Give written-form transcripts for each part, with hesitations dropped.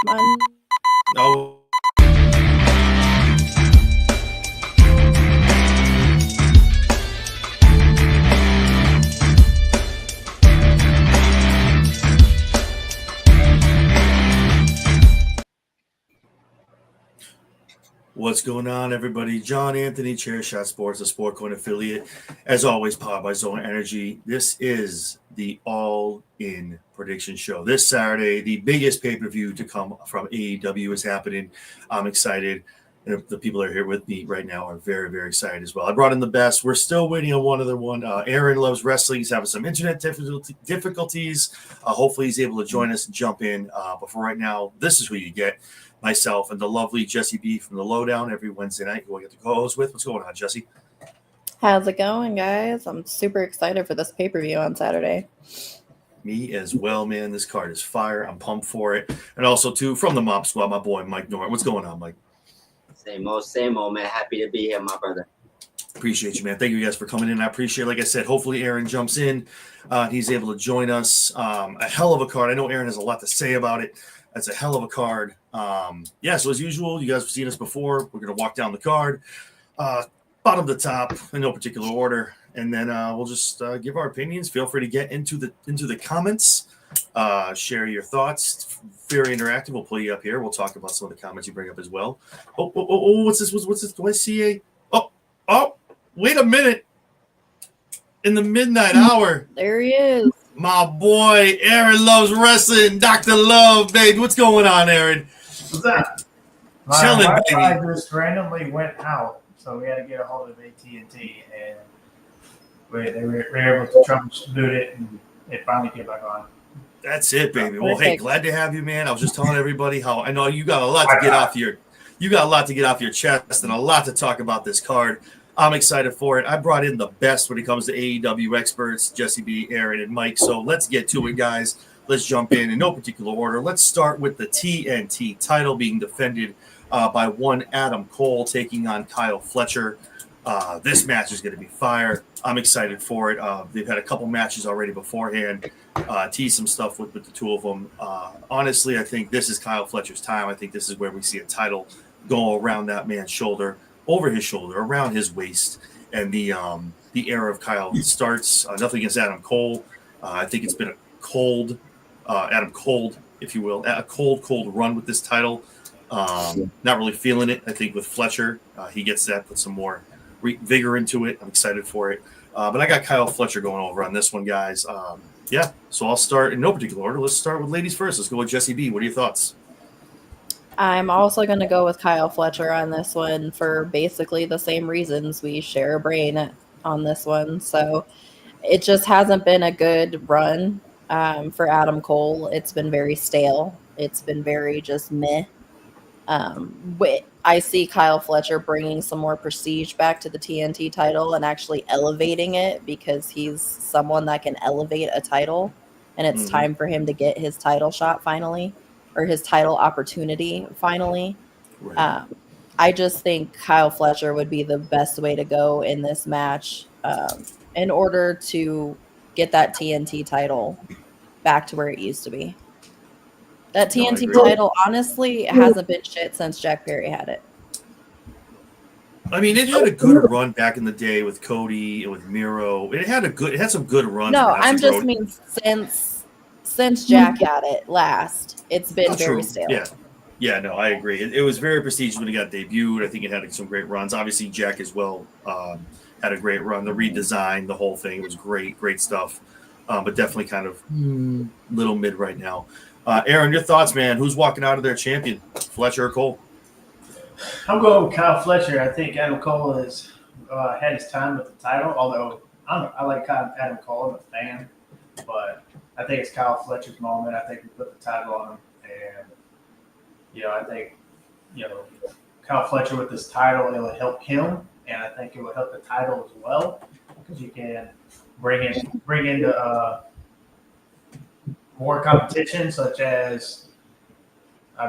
Oh. What's going on, everybody? John Anthony, Chairshot Sports, a Sport Coin affiliate. As always, powered by Zone Energy. This is the All In Prediction Show. This Saturday, the biggest pay-per-view to come from AEW is happening. I'm excited. And the people that are here with me right now are very, very excited as well. I brought in the best. We're still waiting on one other one. Aaron loves wrestling. He's having some internet difficulties. Hopefully, he's able to join us and jump in. But for right now, this is who you get. Myself and the lovely Jesse B from the Lowdown every Wednesday night, who I get to co-host with. What's going on, Jesse? How's it going, guys? I'm super excited for this pay-per-view on Saturday. Me as well, man. This card is fire. I'm pumped for it. And also, too, from the Mob Squad, my boy, Mike Norton. What's going on, Mike? Same old, man. Happy to be here, my brother. Appreciate you, man. Thank you guys for coming in. I appreciate it. Like I said, hopefully Aaron jumps in. He's able to join us. A hell of a card. I know Aaron has a lot to say about it. That's a hell of a card. So as usual, you guys have seen us before. We're going to walk down the card, bottom to top, in no particular order, and then we'll just give our opinions. Feel free to get into the comments, share your thoughts. Very interactive. We'll pull you up here. We'll talk about some of the comments you bring up as well. Oh! What's this? What's this? Do I see a? Oh! Wait a minute! In the midnight hour, there he is. My boy, Aaron loves wrestling. Dr. Love, baby. What's going on, Aaron? What's that? Chilling, Wi-Fi baby. just randomly went out, so we had to get a hold of AT&T, and they were able to troubleshoot it, and it finally came back on. That's it, baby. Well, hey, glad to have you, man. I was just telling everybody how I know you got a lot to get off your chest and a lot to talk about this card. I'm excited for it. I brought in the best when it comes to AEW experts, Jesse B, Aaron, and Mike. So let's get to it, guys. Let's jump in no particular order. Let's start with the TNT title being defended by one Adam Cole taking on Kyle Fletcher. This match is going to be fire. I'm excited for it. They've had a couple matches already beforehand. Tease some stuff with the two of them. Honestly, I think this is Kyle Fletcher's time. I think this is where we see a title go around that man's shoulder. Over his shoulder, around his waist, and the era of Kyle starts. Nothing against Adam Cole. I think it's been a cold, Adam Cold, if you will, a cold run with this title. Not really feeling it. I think with Fletcher, he gets that, put some more vigor into it. I'm excited for it. But I got Kyle Fletcher going over on this one, guys. So I'll start in no particular order. Let's start with ladies first. Let's go with Jesse B. What are your thoughts? I'm also going to go with Kyle Fletcher on this one for basically the same reasons. We share a brain on this one. So it just hasn't been a good run for Adam Cole. It's been very stale. It's been very just meh. I see Kyle Fletcher bringing some more prestige back to the TNT title and actually elevating it because he's someone that can elevate a title. And it's time for him to get his title shot finally. Or his title opportunity finally. Right. I just think Kyle Fletcher would be the best way to go in this match in order to get that TNT title back to where it used to be. That TNT title, honestly, hasn't been shit since Jack Perry had it. I mean, it had a good run back in the day with Cody and with Miro. It had some good runs. No, I'm just mean since Jack had it last. It's been very stale. Yeah, no, I agree. It was very prestigious when it got debuted. I think it had some great runs. Obviously, Jack as well had a great run. The redesign, the whole thing was great stuff. But definitely kind of little mid right now. Aaron, your thoughts, man? Who's walking out of their champion, Fletcher or Cole? I'm going with Kyle Fletcher. I think Adam Cole has had his time with the title, although I like Adam Cole. I'm a fan, but I think it's Kyle Fletcher's moment. I think we put the title on him. And, I think, Kyle Fletcher with this title, it will help him. And I think it will help the title as well because you can bring into more competition, such as,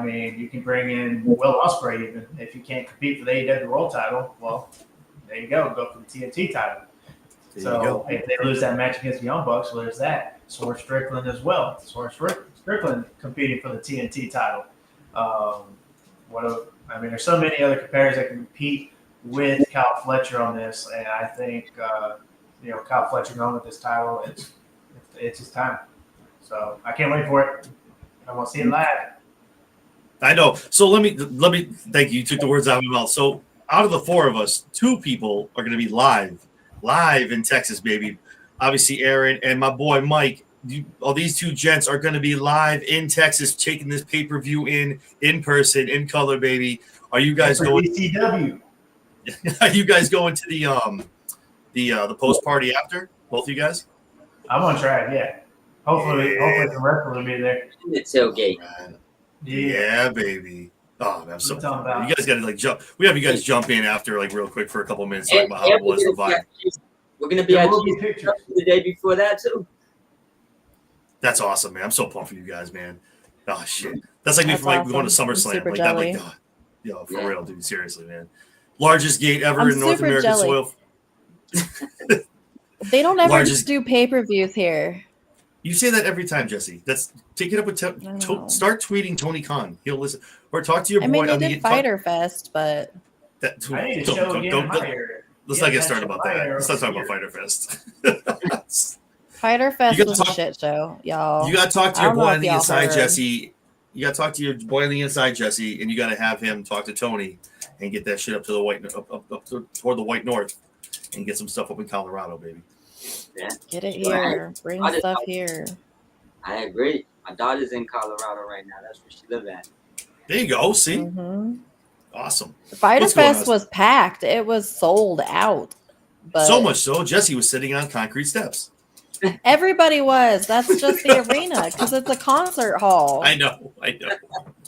you can bring in Will Ospreay even. If you can't compete for the AEW World title, well, there you go for the TNT title. So if they lose that match against the Young Bucks, there's that. Swerve Strickland as well. Strickland competing for the TNT title. I mean, there's so many other competitors that can compete with Kyle Fletcher on this, and I think Kyle Fletcher going with this title, it's his time. So I can't wait for it. I want to see it live. I know. So let me thank you. You took the words out of my mouth. So out of the four of us, two people are going to be live in Texas, baby. Obviously, Aaron and my boy Mike. All these two gents are going to be live in Texas, taking this pay-per-view in person, in color, baby. Are you guys going? AEW. Are you guys going to the post party after? Both of you guys? I'm gonna try it. Yeah. Hopefully the rest will be there. The tailgate. Yeah, baby. Oh, man, I'm so What pumped. You guys got to like jump. We have you guys jump in after like real quick for a couple minutes, talk about how it was the vibe. We're gonna be at the day before that too. That's awesome, man. I'm so pumped for you guys, man. Oh shit, that's like me for like going to SummerSlam. Like that, like for real, dude. Seriously, man. Largest gate ever in North American soil. They don't ever do pay-per-views here. You say that every time, Jesse. That's take it up with start tweeting Tony Khan. He'll listen or talk to your boy. I mean, they did Fighter Fest, but let's I need to show again. Let's not get started about that. Let's not talk about Fighter Fest. Fighter Fest was a shit show, y'all. You got to talk to your boy on the inside, Jesse. You got to talk to your boy on the inside, Jesse, and you got to have him talk to Tony and get that shit up to the white up toward the white north and get some stuff up in Colorado, baby. Yeah. Get it here. Bring stuff here. I agree. My daughter's in Colorado right now. That's where she lives at. There you go. See? Mm-hmm. Awesome. Fighter Fest was packed. It was sold out. But so much so, Jesse was sitting on concrete steps. Everybody was. That's just the arena because it's a concert hall. I know.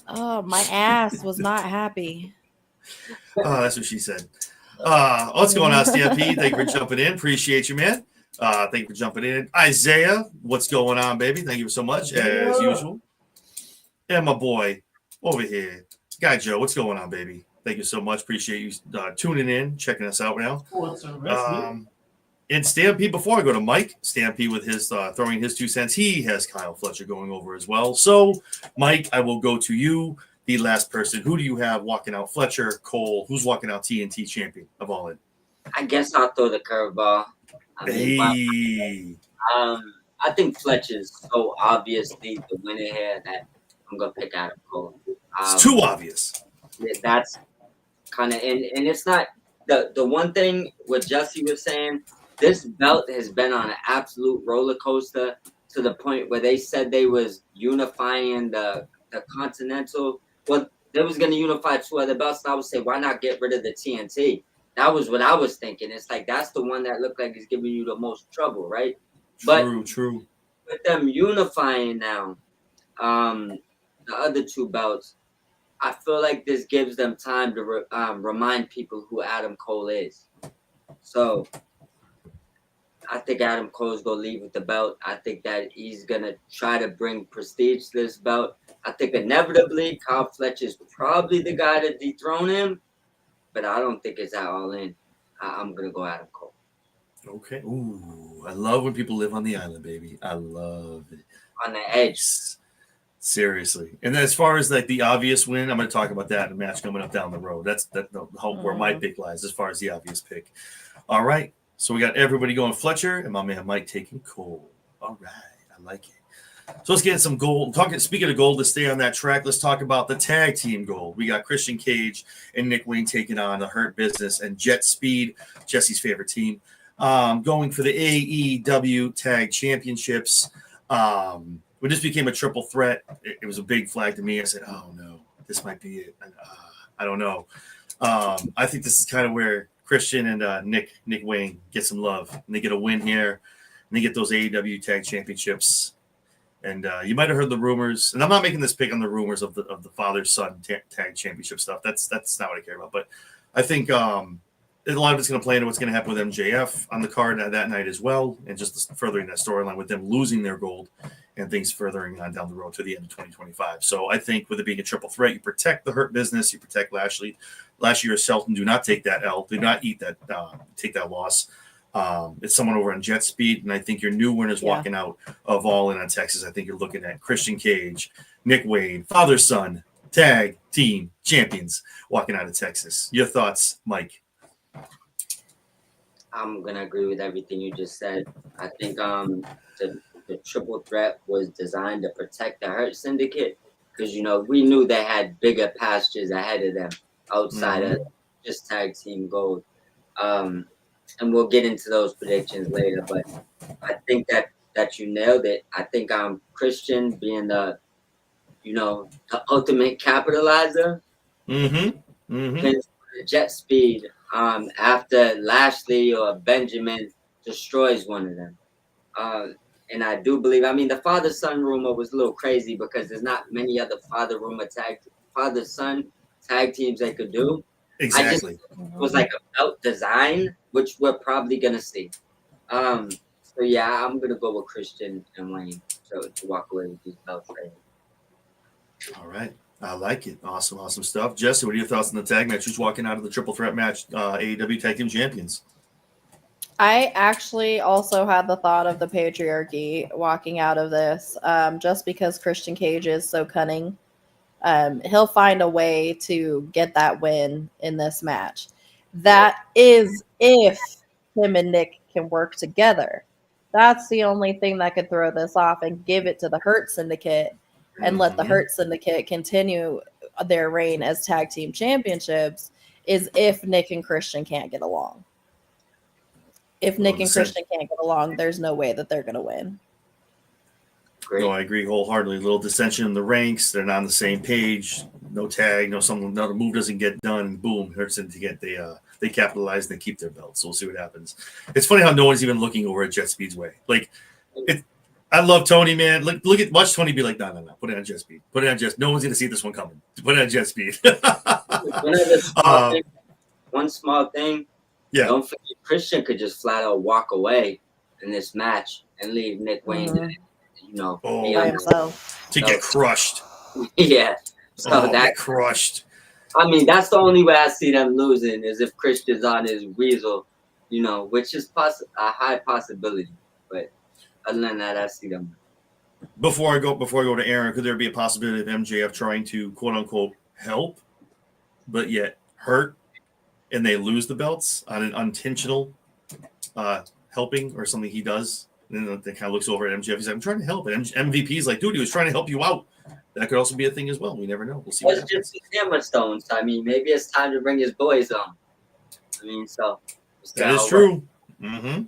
Oh, my ass was not happy. Oh, that's what she said. What's going on, Stampede? Thank you for jumping in. Appreciate you, man. Thank you for jumping in. Isaiah, what's going on, baby? Thank you so much, as usual. And my boy over here, Guy Joe, what's going on, baby? Thank you so much. Appreciate you tuning in, checking us out now. And Stampede, before I go to Mike, Stampede with his throwing his 2 cents, he has Kyle Fletcher going over as well. So, Mike, I will go to you, the last person. Who do you have walking out? Fletcher, Cole? Who's walking out TNT champion of All In? I guess I'll throw the curveball. I think Fletcher's so obviously the winner here that I'm gonna pick Adam Cole. It's too obvious. That's kind of and it's not the one thing what Jesse was saying. This belt has been on an absolute roller coaster to the point where they said they was unifying the Continental. Well, they was going to unify 2 other belts. And I would say, why not get rid of the TNT? That was what I was thinking. It's like, that's the one that looked like it's giving you the most trouble, right? True. With them unifying now, the other 2 belts, I feel like this gives them time to remind people who Adam Cole is. So I think Adam Cole's going to leave with the belt. I think that he's going to try to bring prestige to this belt. I think inevitably Kyle Fletcher is probably the guy to dethrone him, but I don't think it's at All In. I'm going to go Adam Cole. Okay. Ooh, I love when people live on the island, baby. I love it. On the edge. Seriously. And then as far as like the obvious win, I'm going to talk about that in a match coming up down the road. That's where my pick lies as far as the obvious pick. All right. So we got everybody going Fletcher and my man Mike taking Cole. All right. I like it. So let's get some gold. Speaking of gold, let's stay on that track. Let's talk about the tag team gold. We got Christian Cage and Nick Wayne taking on the Hurt Business and Jet Speed, Jesse's favorite team, going for the AEW Tag Championships. When this became a triple threat, it was a big flag to me. I said, oh, no, this might be it. I don't know. I think this is kind of where Christian and Nick Wayne get some love. And they get a win here. And they get those AEW Tag Championships. And you might have heard the rumors. And I'm not making this pick on the rumors of the father-son tag championship stuff. That's not what I care about. But I think a lot of it's going to play into what's going to happen with MJF on the card that night as well. And just furthering that storyline with them losing their gold and things furthering on down the road to the end of 2025. So I think with it being a triple threat, you protect the Hurt Business, you protect Lashley yourself, and do not take that L. Do not eat that, take that loss. It's someone over on Jet Speed, and I think your new winners walking out of All In on Texas. I think you're looking at Christian Cage, Nick Wayne, father-son, Tag Team Champions walking out of Texas. Your thoughts, Mike? I'm gonna agree with everything you just said. I think the triple threat was designed to protect the Hurt Syndicate because we knew they had bigger pastures ahead of them outside of just tag team gold. And we'll get into those predictions later, but I think that you nailed it. I think Christian being the ultimate capitalizer. His jet speed after Lashley or Benjamin destroys one of them. And I do believe, the father-son rumor was a little crazy because there's not many other father-son tag teams they could do. Exactly. It was like a belt design, which we're probably going to see. So, yeah, I'm going to go with Christian and Wayne to walk away with these belts right now. All right. I like it. Awesome stuff. Jesse, what are your thoughts on the tag match? Who's walking out of the triple threat match, AEW Tag Team Champions? I actually also had the thought of the patriarchy walking out of this, just because Christian Cage is so cunning. He'll find a way to get that win in this match. That is if him and Nick can work together. That's the only thing that could throw this off and give it to the Hurt Syndicate and let the Hurt Syndicate continue their reign as tag team championships is if Nick and Christian can't get along. If Nick and Christian can't get along, there's no way that they're going to win. No, I agree wholeheartedly. A little dissension in the ranks. They're not on the same page. No tag. Another move doesn't get done. Boom, Hurt Syndicate. They capitalize and they keep their belts. So we'll see what happens. It's funny how no one's even looking over at Jet Speed's way. I love Tony, man. Watch Tony be like, no. Put it on Jet Speed. Put it on Jet. No one's gonna see this one coming. Put it on Jet Speed. One small thing. Yeah. Don't forget, Christian could just flat out walk away in this match and leave Nick Wayne, by himself to get crushed. Yeah. So get crushed. That's the only way I see them losing is if Christian's on his weasel, which is a high possibility. But other than that, I see them. Before I go to Aaron, could there be a possibility of MJF trying to quote unquote help, but yet hurt, and they lose the belts on an unintentional helping or something he does? And then they kind of looks over at MJF. He's like, I'm trying to help. And MVP's like, dude, he was trying to help you out. That could also be a thing as well. We never know. We'll see. It's just Hammerstones. Maybe it's time to bring his boys on. That is true. Yeah.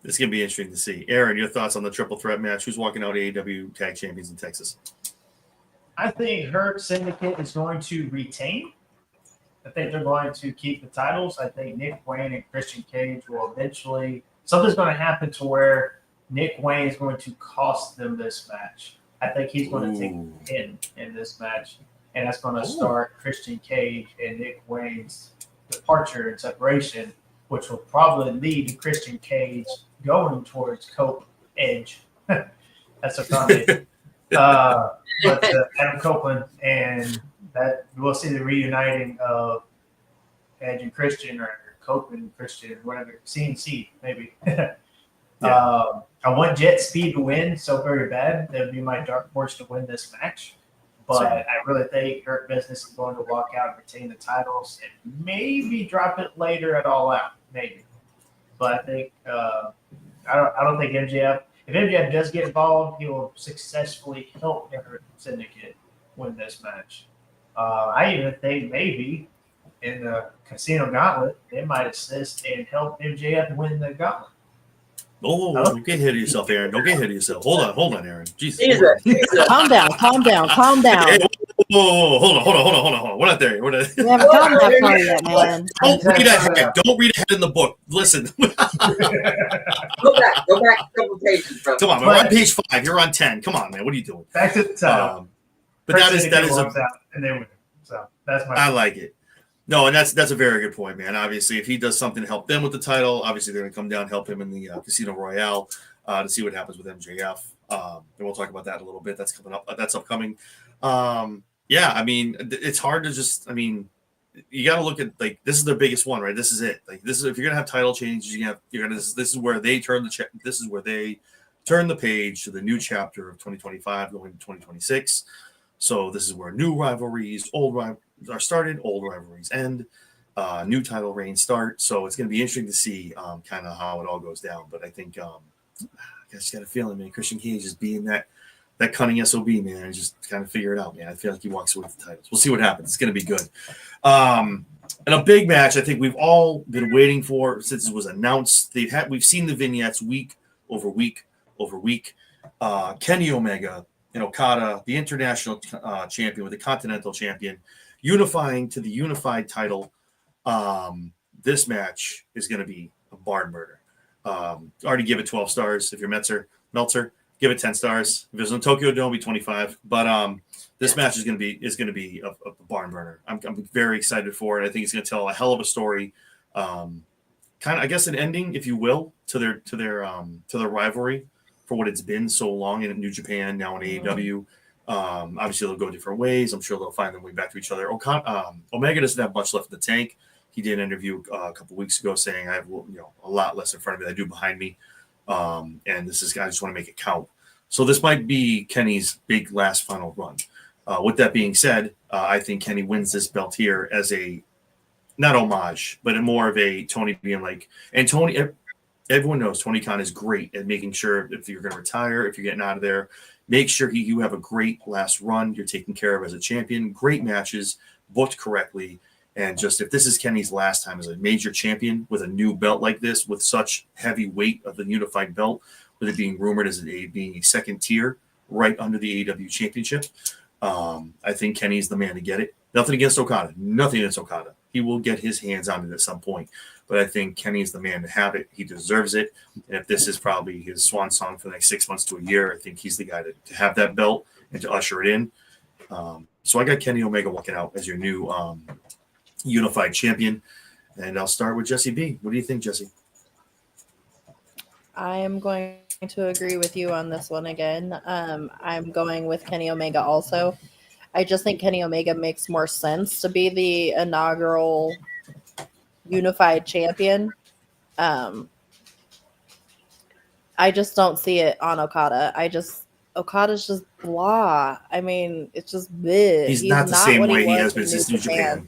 It's going to be interesting to see. Aaron, your thoughts on the triple threat match? Who's walking out AEW Tag Champions in Texas? I think Hurt Syndicate is going to retain. I think they're going to keep the titles. I think Nick Wayne and Christian Cage will eventually – something's going to happen to where Nick Wayne is going to cost them this match. I think he's going to take a pin in this match, and that's going to start Christian Cage and Nick Wayne's departure and separation, which will probably lead to Christian Cage going towards Cope Edge. That's a comment. But Adam Copeland, and that we'll see the reuniting of Edge and Christian, or Cope and Christian, whatever, CNC maybe. I want Jet Speed to win so very bad. That would be my dark horse to win this match. But I really think Hurt Business is going to walk out and retain the titles and maybe drop it later at All Out, maybe. But I think I don't think MJF. If MJF does get involved, he will successfully help the Hurt Syndicate win this match. I even think maybe in the Casino Gauntlet, they might assist and help MJF win the Gauntlet. Oh, don't get ahead of yourself, Aaron. Don't get ahead of yourself. Hold on, Aaron. Jesus. Calm down. Hey, whoa, hold on. We're not there. We haven't gotten that far yet, man. Don't read ahead in the book. Listen. Go back a couple pages, bro. Come on, we're on page 5. You're on 10. Come on, man. What are you doing? Back to the top. But that is and they win. So that's my. I like it. No, and that's a very good point, man. Obviously, if he does something to help them with the title, obviously they're going to come down and help him in the Casino Royale to see what happens with MJF. And we'll talk about that a little bit. That's coming up. That's upcoming. It's hard to just. You got to look at this is their biggest one, right? This is it. This is if you're going to have title changes, this is where they turn the page to the new chapter of 2025 going to 2026. So this is where new rivalries, are started, old rivalries end, new title reigns start. So it's going to be interesting to see kind of how it all goes down. But I think I just got a feeling, man, Christian Cage is being that cunning SOB, man, and just kind of figure it out, man. I feel like he walks away with the titles. We'll see what happens. It's going to be good. And a big match I think we've all been waiting for since it was announced. We've seen the vignettes week over week over week. Kenny Omega and Okada, the international champion with the continental champion, unifying to the unified title. This match is going to be a barn burner. Already give it 12 stars if you're Meltzer. Give it 10 stars. If it was in Tokyo Dome, it'd be 25. But this match is going to be a barn burner. I'm very excited for it. I think it's going to tell a hell of a story. Kind of, I guess, an ending, if you will, to their rivalry for what it's been so long in New Japan, now in AEW. Obviously, they'll go different ways. I'm sure they'll find their way back to each other. Omega doesn't have much left in the tank. He did an interview a couple weeks ago saying, I have a lot less in front of me than I do behind me. And this is, I just want to make it count. So this might be Kenny's big last final run. With that being said, I think Kenny wins this belt here as not homage, but more of a Tony being like, and Tony, everyone knows Tony Khan is great at making sure if you're going to retire, if you're getting out of there, make sure you have a great last run. You're taken care of as a champion, great matches, booked correctly. And just if this is Kenny's last time as a major champion with a new belt like this, with such heavy weight of the unified belt, with it being rumored as being a second tier right under the AEW championship, I think Kenny's the man to get it. Nothing against Okada. He will get his hands on it at some point. But I think Kenny's the man to have it. He deserves it. And if this is probably his swan song for the next 6 months to a year, I think he's the guy to have that belt and to usher it in. So I got Kenny Omega walking out as your new unified champion. And I'll start with Jesse B. What do you think, Jesse? I am going to agree with you on this one again. I'm going with Kenny Omega also. I just think Kenny Omega makes more sense to be the inaugural unified champion. I just don't see it on Okada. Okada's just blah. I mean, it's just bleh. He's not the same way he has been since New Japan.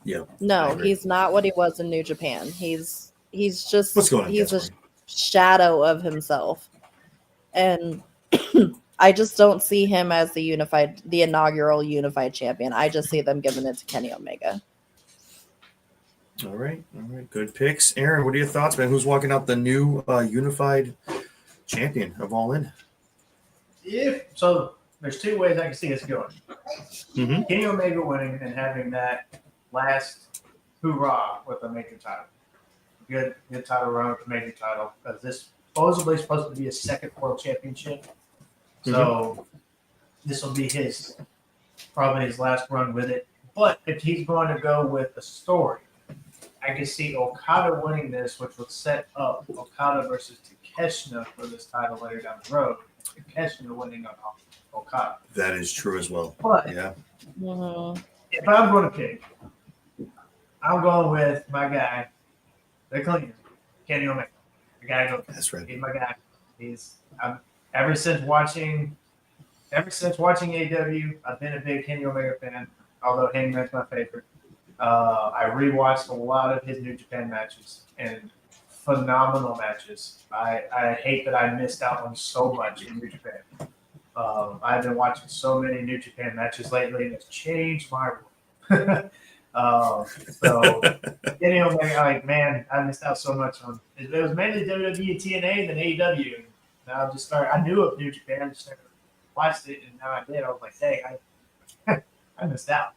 Yeah. No, he's not what he was in New Japan. He's just What's going on? He's a shadow of himself. And I just don't see him as the inaugural unified champion. I just see them giving it to Kenny Omega. All right. Good picks. Aaron, what are your thoughts, man? Who's walking out the new unified champion of All In? So there's two ways I can see us going. Mm-hmm. Kenny Omega winning and having that last hoorah with a major title. Good title run with the major title. Because this supposedly supposed to be a second world championship. So this will be probably his last run with it. But if he's going to go with a story, I can see Okada winning this, which would set up Okada versus Takeshita for this title later down the road. Takeshita winning on Okada. That is true as well. But yeah. If I'm going to pick, I'm going with my guy, the cleanest, Kenny Omega. I gotta go. That's right. He's my guy. Ever since watching AEW, I've been a big Kenny Omega fan. Although Hangman's my favorite. I rewatched a lot of his New Japan matches and phenomenal matches. I hate that I missed out on so much in New Japan. I've been watching so many New Japan matches lately, and it's changed my world. So Kenny Omega, man, I missed out so much on. It was mainly WWE, TNA, than AEW. And I just started. I knew of New Japan, I just never watched it, and now I did. I was like, dang, I missed out.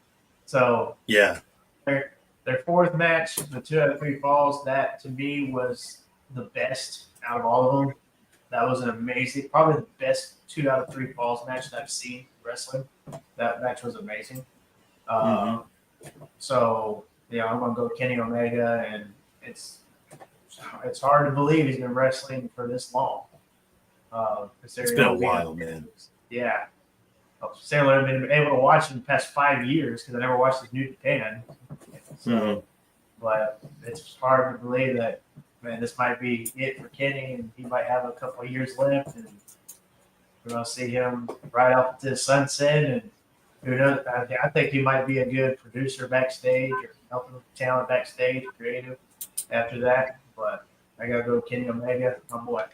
So yeah. Their fourth match, the 2 out of 3 falls, that to me was the best out of all of them. That was an amazing, probably the best 2 out of 3 falls match that I've seen wrestling. That match was amazing. So I'm gonna go Kenny Omega, and it's hard to believe he's been wrestling for this long. It's been a while, man. Yeah. I've been able to watch him the past 5 years because I never watched his New Japan. So, but it's hard to believe that, man, this might be it for Kenny, and he might have a couple of years left, and we're going to see him right off to the sunset and Who knows? I think he might be a good producer backstage or helping talent backstage, creative after that. But I gotta go Kenny Omega, my boy.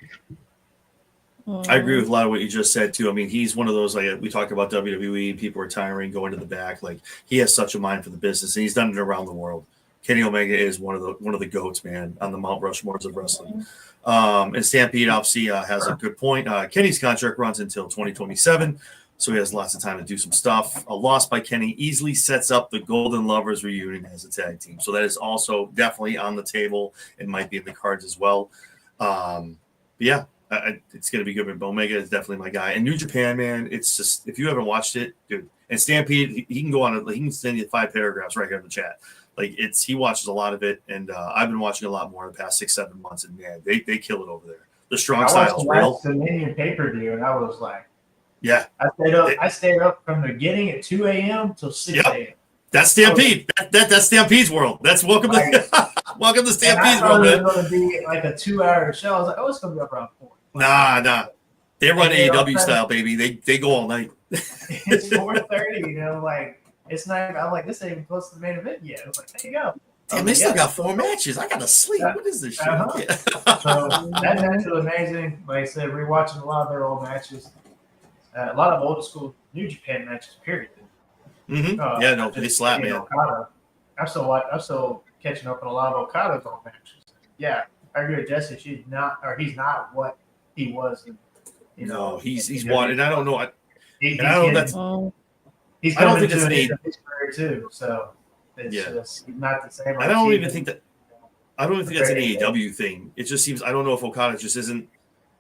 I agree with a lot of what you just said too. I mean, he's one of those, like we talked about WWE, people retiring, going to the back. Like he has such a mind for the business, and he's done it around the world. Kenny Omega is one of the goats, man, on the Mount Rushmores of wrestling. And Stampede obviously has a good point. Kenny's contract runs until 2027, so he has lots of time to do some stuff. A loss by Kenny easily sets up the Golden Lovers reunion as a tag team, so that is also definitely on the table and might be in the cards as well. But yeah. It's going to be good. But Omega is definitely my guy. And New Japan, man, it's just, if you haven't watched it, dude, and Stampede, he can go on, he can send you 5 paragraphs right here in the chat. Like he watches a lot of it. And I've been watching a lot more in the past 6-7 months. And man, they kill it over there. The strong style is real. The Dominion pay-per-view, and I was like, yeah. I stayed up from the beginning at 2 a.m. till 6 a.m. That's Stampede. That's Stampede's world. That's welcome to Stampede's world. It was going to be like a 2-hour show. I was like, it's going to be up around 4. Nah. They run AEW style, baby. They go all night. It's 4:30, like it's not. I'm like, this ain't even close to the main event yet. I was like, there you go. Damn, they still got 4 matches. I gotta sleep. What is this shit? So that match was amazing. Like I said, rewatching a lot of their old matches, a lot of old school New Japan matches. Period. Mm-hmm. They slap, man. Okada. I'm still catching up on a lot of Okada's old matches. Yeah, I agree with Jesse. He's not what he was. No, he's one, and I don't know. He's coming into his career too, so it's just not the same. I don't even think that's an AEW thing. It just seems, I don't know if Okada just isn't.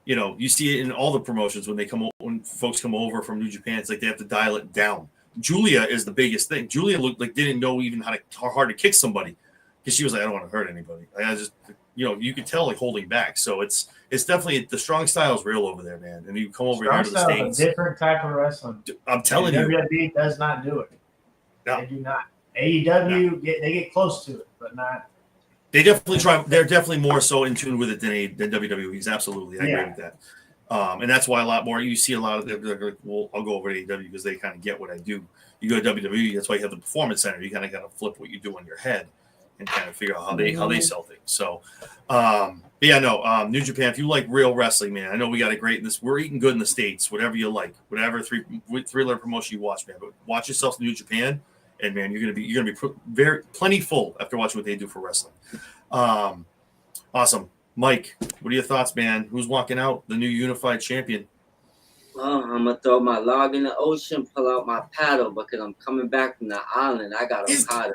You see it in all the promotions when folks come over from New Japan. It's like they have to dial it down. Julia is the biggest thing. Julia looked like didn't know even how hard to kick somebody because she was like, I don't want to hurt anybody. I just. You could tell like holding back. So it's definitely the strong style is real over there, man. And you come over here to the States. A different type of wrestling. I'm telling you. WWE does not do it. No. They do not. AEW, they get close to it, but not. They definitely try. They're definitely more so in tune with it than WWE. Absolutely. I agree with that. And that's why a lot more, you see a lot of them, like, well, I'll go over to AEW because they kind of get what I do. You go to WWE, that's why you have the Performance Center. You kind of got to flip what you do on your head and kind of figure out how they sell things. So, New Japan. If you like real wrestling, man, I know we got a great. We're eating good in the States. Whatever you like, whatever three-letter promotion you watch, man. But watch yourself in New Japan, and man, you're gonna be plenty full after watching what they do for wrestling. Awesome, Mike. What are your thoughts, man? Who's walking out the new unified champion? Well, I'm gonna throw my log in the ocean, pull out my paddle because I'm coming back from the island. I got Okada.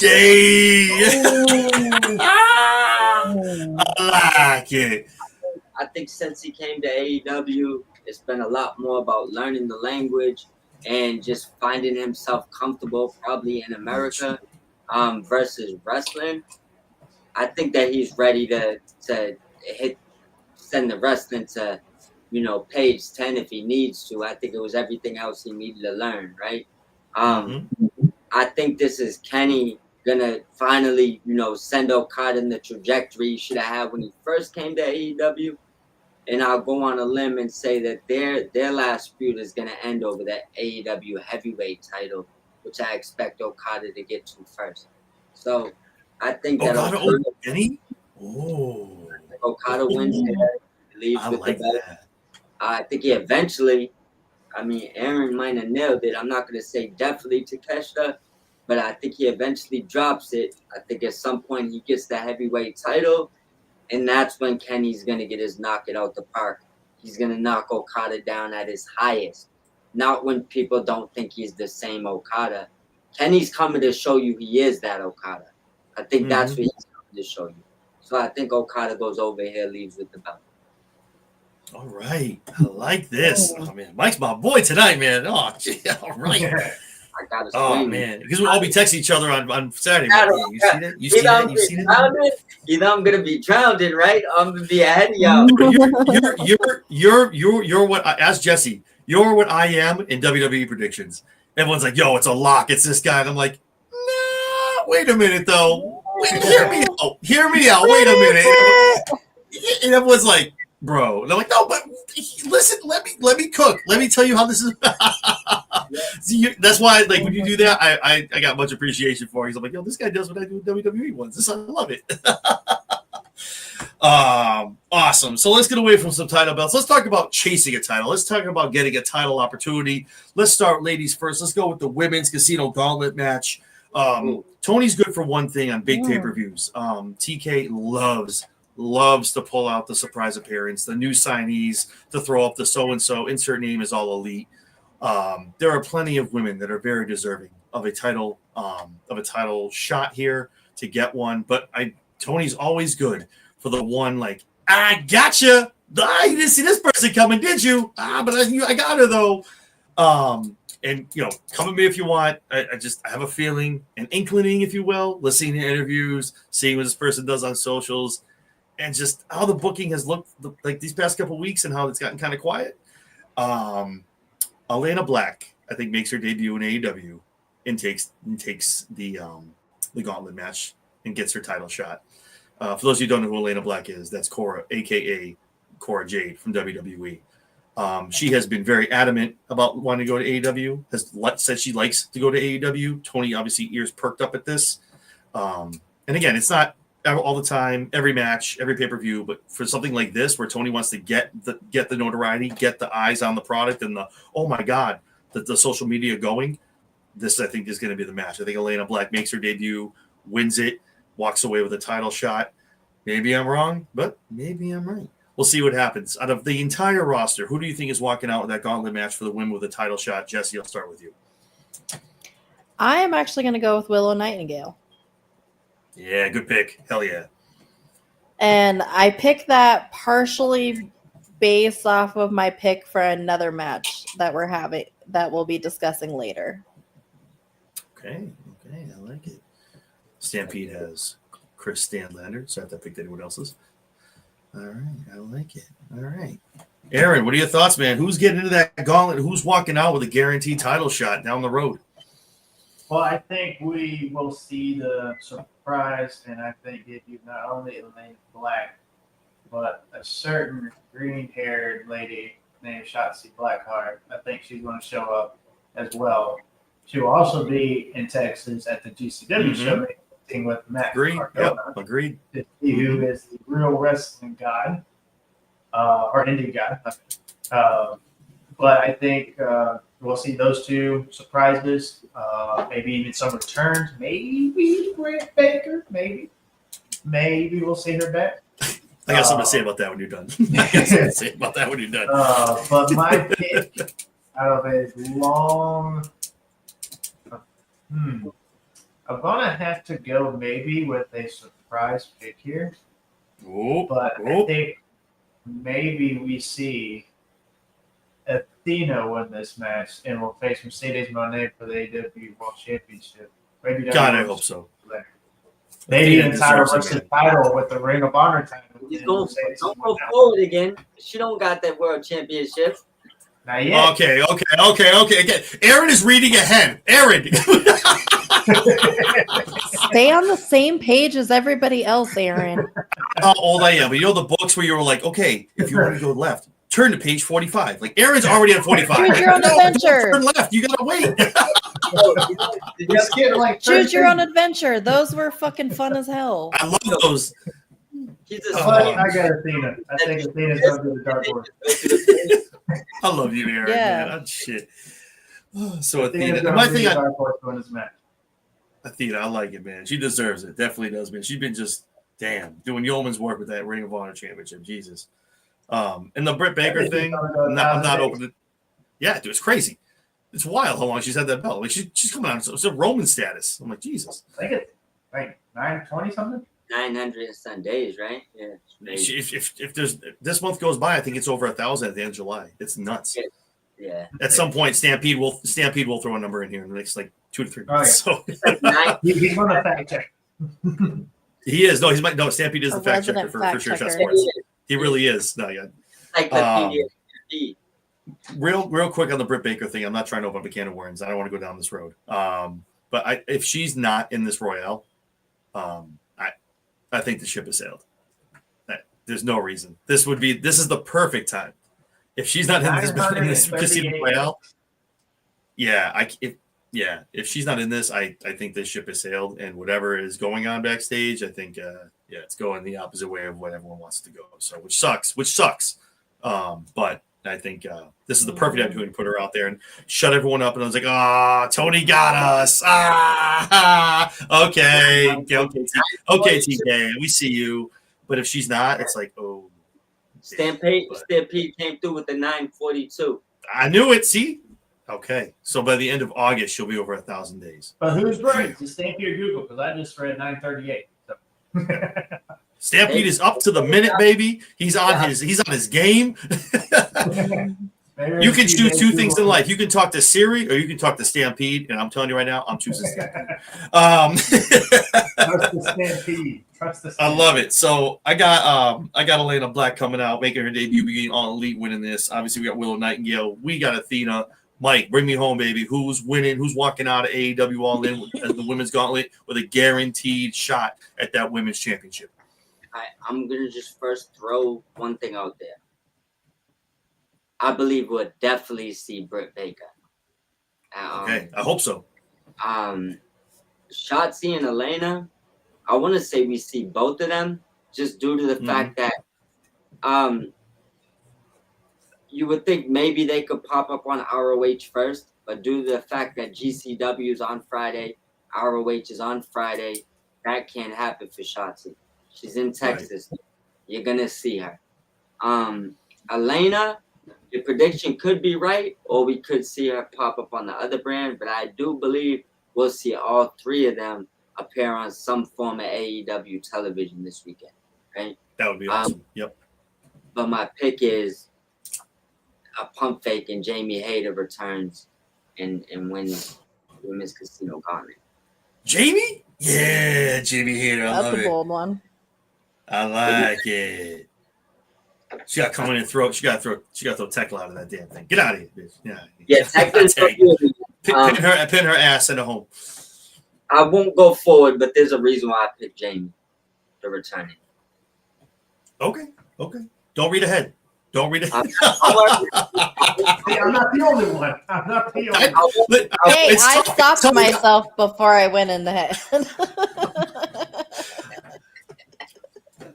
Yay! I like it. I think since he came to AEW, it's been a lot more about learning the language and just finding himself comfortable, probably in America, versus wrestling. I think that he's ready to send the wrestling to, page 10 if he needs to. I think it was everything else he needed to learn, right? I think this is Kenny gonna finally, send Okada in the trajectory he should have had when he first came to AEW. And I'll go on a limb and say that their last feud is gonna end over that AEW heavyweight title, which I expect Okada to get to first. So I think that Okada wins it, leaves with the belt. I think he eventually, Aaron might have nailed it. I'm not going to say definitely Takeshita, but I think he eventually drops it. I think at some point he gets the heavyweight title, and that's when Kenny's going to get his knock it out the park. He's going to knock Okada down at his highest, not when people don't think he's the same Okada. Kenny's coming to show you he is that Okada. I think that's what he's coming to show you. So I think Okada goes over here, leaves with the belt. All right. I like this. Oh, man. Mike's my boy tonight, man. Oh, gee. All right. I got to swing. Man. Because we'll all be texting each other on Saturday. You see that? You see that? I'm going to be drowned, right? I'm going to be ahead of y'all. You're what, ask Jesse, you're what I am in WWE predictions. Everyone's like, yo, it's a lock. It's this guy. And I'm like, nah, wait a minute, though. Hear me out. Wait a minute. And everyone's like, bro. And I'm like, no, but Listen, let me cook. Let me tell you how this is. See, that's why, like, when you do that, I got much appreciation for it. I'm like, yo, this guy does what I do with WWE ones. I love it. Awesome. So let's get away from some title belts. Let's talk about chasing a title. Let's talk about getting a title opportunity. Let's start ladies first. Let's go with the women's casino gauntlet match. Tony's good for one thing on big pay-per-views. TK loves to pull out the surprise appearance, the new signees, to throw up the so-and-so, insert name is all elite. There are plenty of women that are very deserving of a title shot here to get one, but Tony's always good for the one, like, I gotcha. You didn't see this person coming, did you? But I got her though. And come at me if you want. I have a feeling, an inkling, if you will, listening to interviews, seeing what this person does on socials, and just how the booking has looked like these past couple of weeks and how it's gotten kind of quiet. Elena Black, I think, makes her debut in AEW and takes the gauntlet match and gets her title shot. For those of you who don't know who Elena Black is, that's Cora, a.k.a. Cora Jade from WWE. She has been very adamant about wanting to go to AEW, has said she likes to go to AEW. Tony, obviously, ears perked up at this. And again, it's not all the time, every match, every pay-per-view, but for something like this where Tony wants to get the notoriety, get the eyes on the product and oh my God, the social media going, this I think is going to be the match. I think Elena Black makes her debut, wins it, walks away with a title shot. Maybe I'm wrong, but maybe I'm right. We'll see what happens. Out of the entire roster, who do you think is walking out with that gauntlet match for the win with a title shot? Jesse, I'll start with you. I am actually going to go with Willow Nightingale. Yeah, good pick. Hell yeah. And I picked that partially based off of my pick for another match that we'll be discussing later. Okay, I like it. Stampede has Chris Stanlander, so I have to pick anyone else's. All right, I like it. All right. Aaron, what are your thoughts, man? Who's getting into that gauntlet? Who's walking out with a guaranteed title shot down the road? Well, I think we will see the surprise, and I think if you not only Elena Black, but a certain green-haired lady named Shotzi Blackheart. I think she's going to show up as well. She will also be in Texas at the GCW show meeting with Matt Cardona. Yep, agreed. To see who is the real wrestling god, or indie god. But I think we'll see those two surprises. Maybe even some returns. Maybe Britt Baker. Maybe we'll see her back. I got something to say about that when you're done. But my pick out of a long, I'm gonna have to go maybe with a surprise pick here. But I think maybe we see Athena win this match and will face Mercedes Moné for the AEW World Championship. Maybe God, I hope so. Maybe the title versus title with the Ring of Honor title. Don't go forward again. She don't got that world championship. Not yet. Okay. Again, Aaron is reading ahead. Aaron. Stay on the same page as everybody else, Aaron. How old I am. But the books where you were like, okay, if you want to go left, turn to page 45. Like, Aaron's already at 45. Choose your own adventure. Turn left. You got to wait. Choose your own adventure. Those were fucking fun as hell. I love those. I got Athena. I think Athena's going to be the dark horse. I love you, Aaron. Yeah. Man. Shit. So Athena. Athena, I like it, man. She deserves it. Definitely does, man. She's been just, doing yeoman's work with that Ring of Honor championship. Jesus. And the Britt Baker thing, I'm not open to. Yeah, dude, it's crazy. It's wild how long she's had that belt. Like she's coming on. It's a Roman status. I'm like, Jesus. I think it's like 920 something. 900 some days, right? Yeah. If there's this month goes by, I think it's over 1,000 at the end of July. It's nuts. Yeah. At some point, Stampede will throw a number in here in the next like 2 to 3 months. Oh, yeah. So he's going to fact check. He is. No, Stampede is the fact checker for Sure Shot Sports. He really is. No, yeah. Like the PDFD. Real quick on the Britt Baker thing. I'm not trying to open up a can of worms. I don't want to go down this road. But if she's not in this Royale, I think the ship has sailed. There's no reason. This is the perfect time. If she's not in this Casino 938. Royale, if she's not in this, I think this ship has sailed, and whatever is going on backstage, I think it's going the opposite way of what everyone wants to go. So which sucks. But I think this is the perfect opportunity to put her out there and shut everyone up. And I was like, Tony got us. Okay, TK, we see you. But if she's not, it's like, oh. Stampede came through with the 942. I knew it. See? Okay. So by the end of August, she'll be over 1,000 days. But who's right? Just Stampede or Google, because I just read 938. So. Stampede is up to the minute, baby. He's on his game. You can choose two things in life. You can talk to Siri or you can talk to Stampede. And I'm telling you right now, I'm choosing Stampede. Trust the Stampede. I love it. So I got Elena Black coming out, making her debut, being All Elite, winning this. Obviously, we got Willow Nightingale. We got Athena. Mike, bring me home, baby. Who's winning? Who's walking out of AEW All In as the women's gauntlet with a guaranteed shot at that women's championship? I'm going to just first throw one thing out there. I believe we'll definitely see Britt Baker. Okay, I hope so. Shotzi and Elena, I want to say we see both of them just due to the fact that you would think maybe they could pop up on ROH first, but due to the fact that GCW is on Friday, ROH is on Friday, that can't happen for Shotzi. She's in Texas. Right. You're going to see her. Elena, your prediction could be right, or we could see her pop up on the other brand, but I do believe we'll see all three of them appear on some form of AEW television this weekend, right? That would be awesome. Yep. But my pick is a pump fake and Jamie Hayter returns and wins Women's Casino Gauntlet. Jamie? Yeah, Jamie Hayter. That's a bold one. I like it. She got to come in and throw. She got to throw Tekla out of that damn thing. Get out of here, bitch. Yeah. Tekla's pin her ass in a home. I won't go forward, but there's a reason why I picked Jamie to return it. Okay. Don't read ahead. I'm not the only one. Hey, I stopped myself before I went in the head.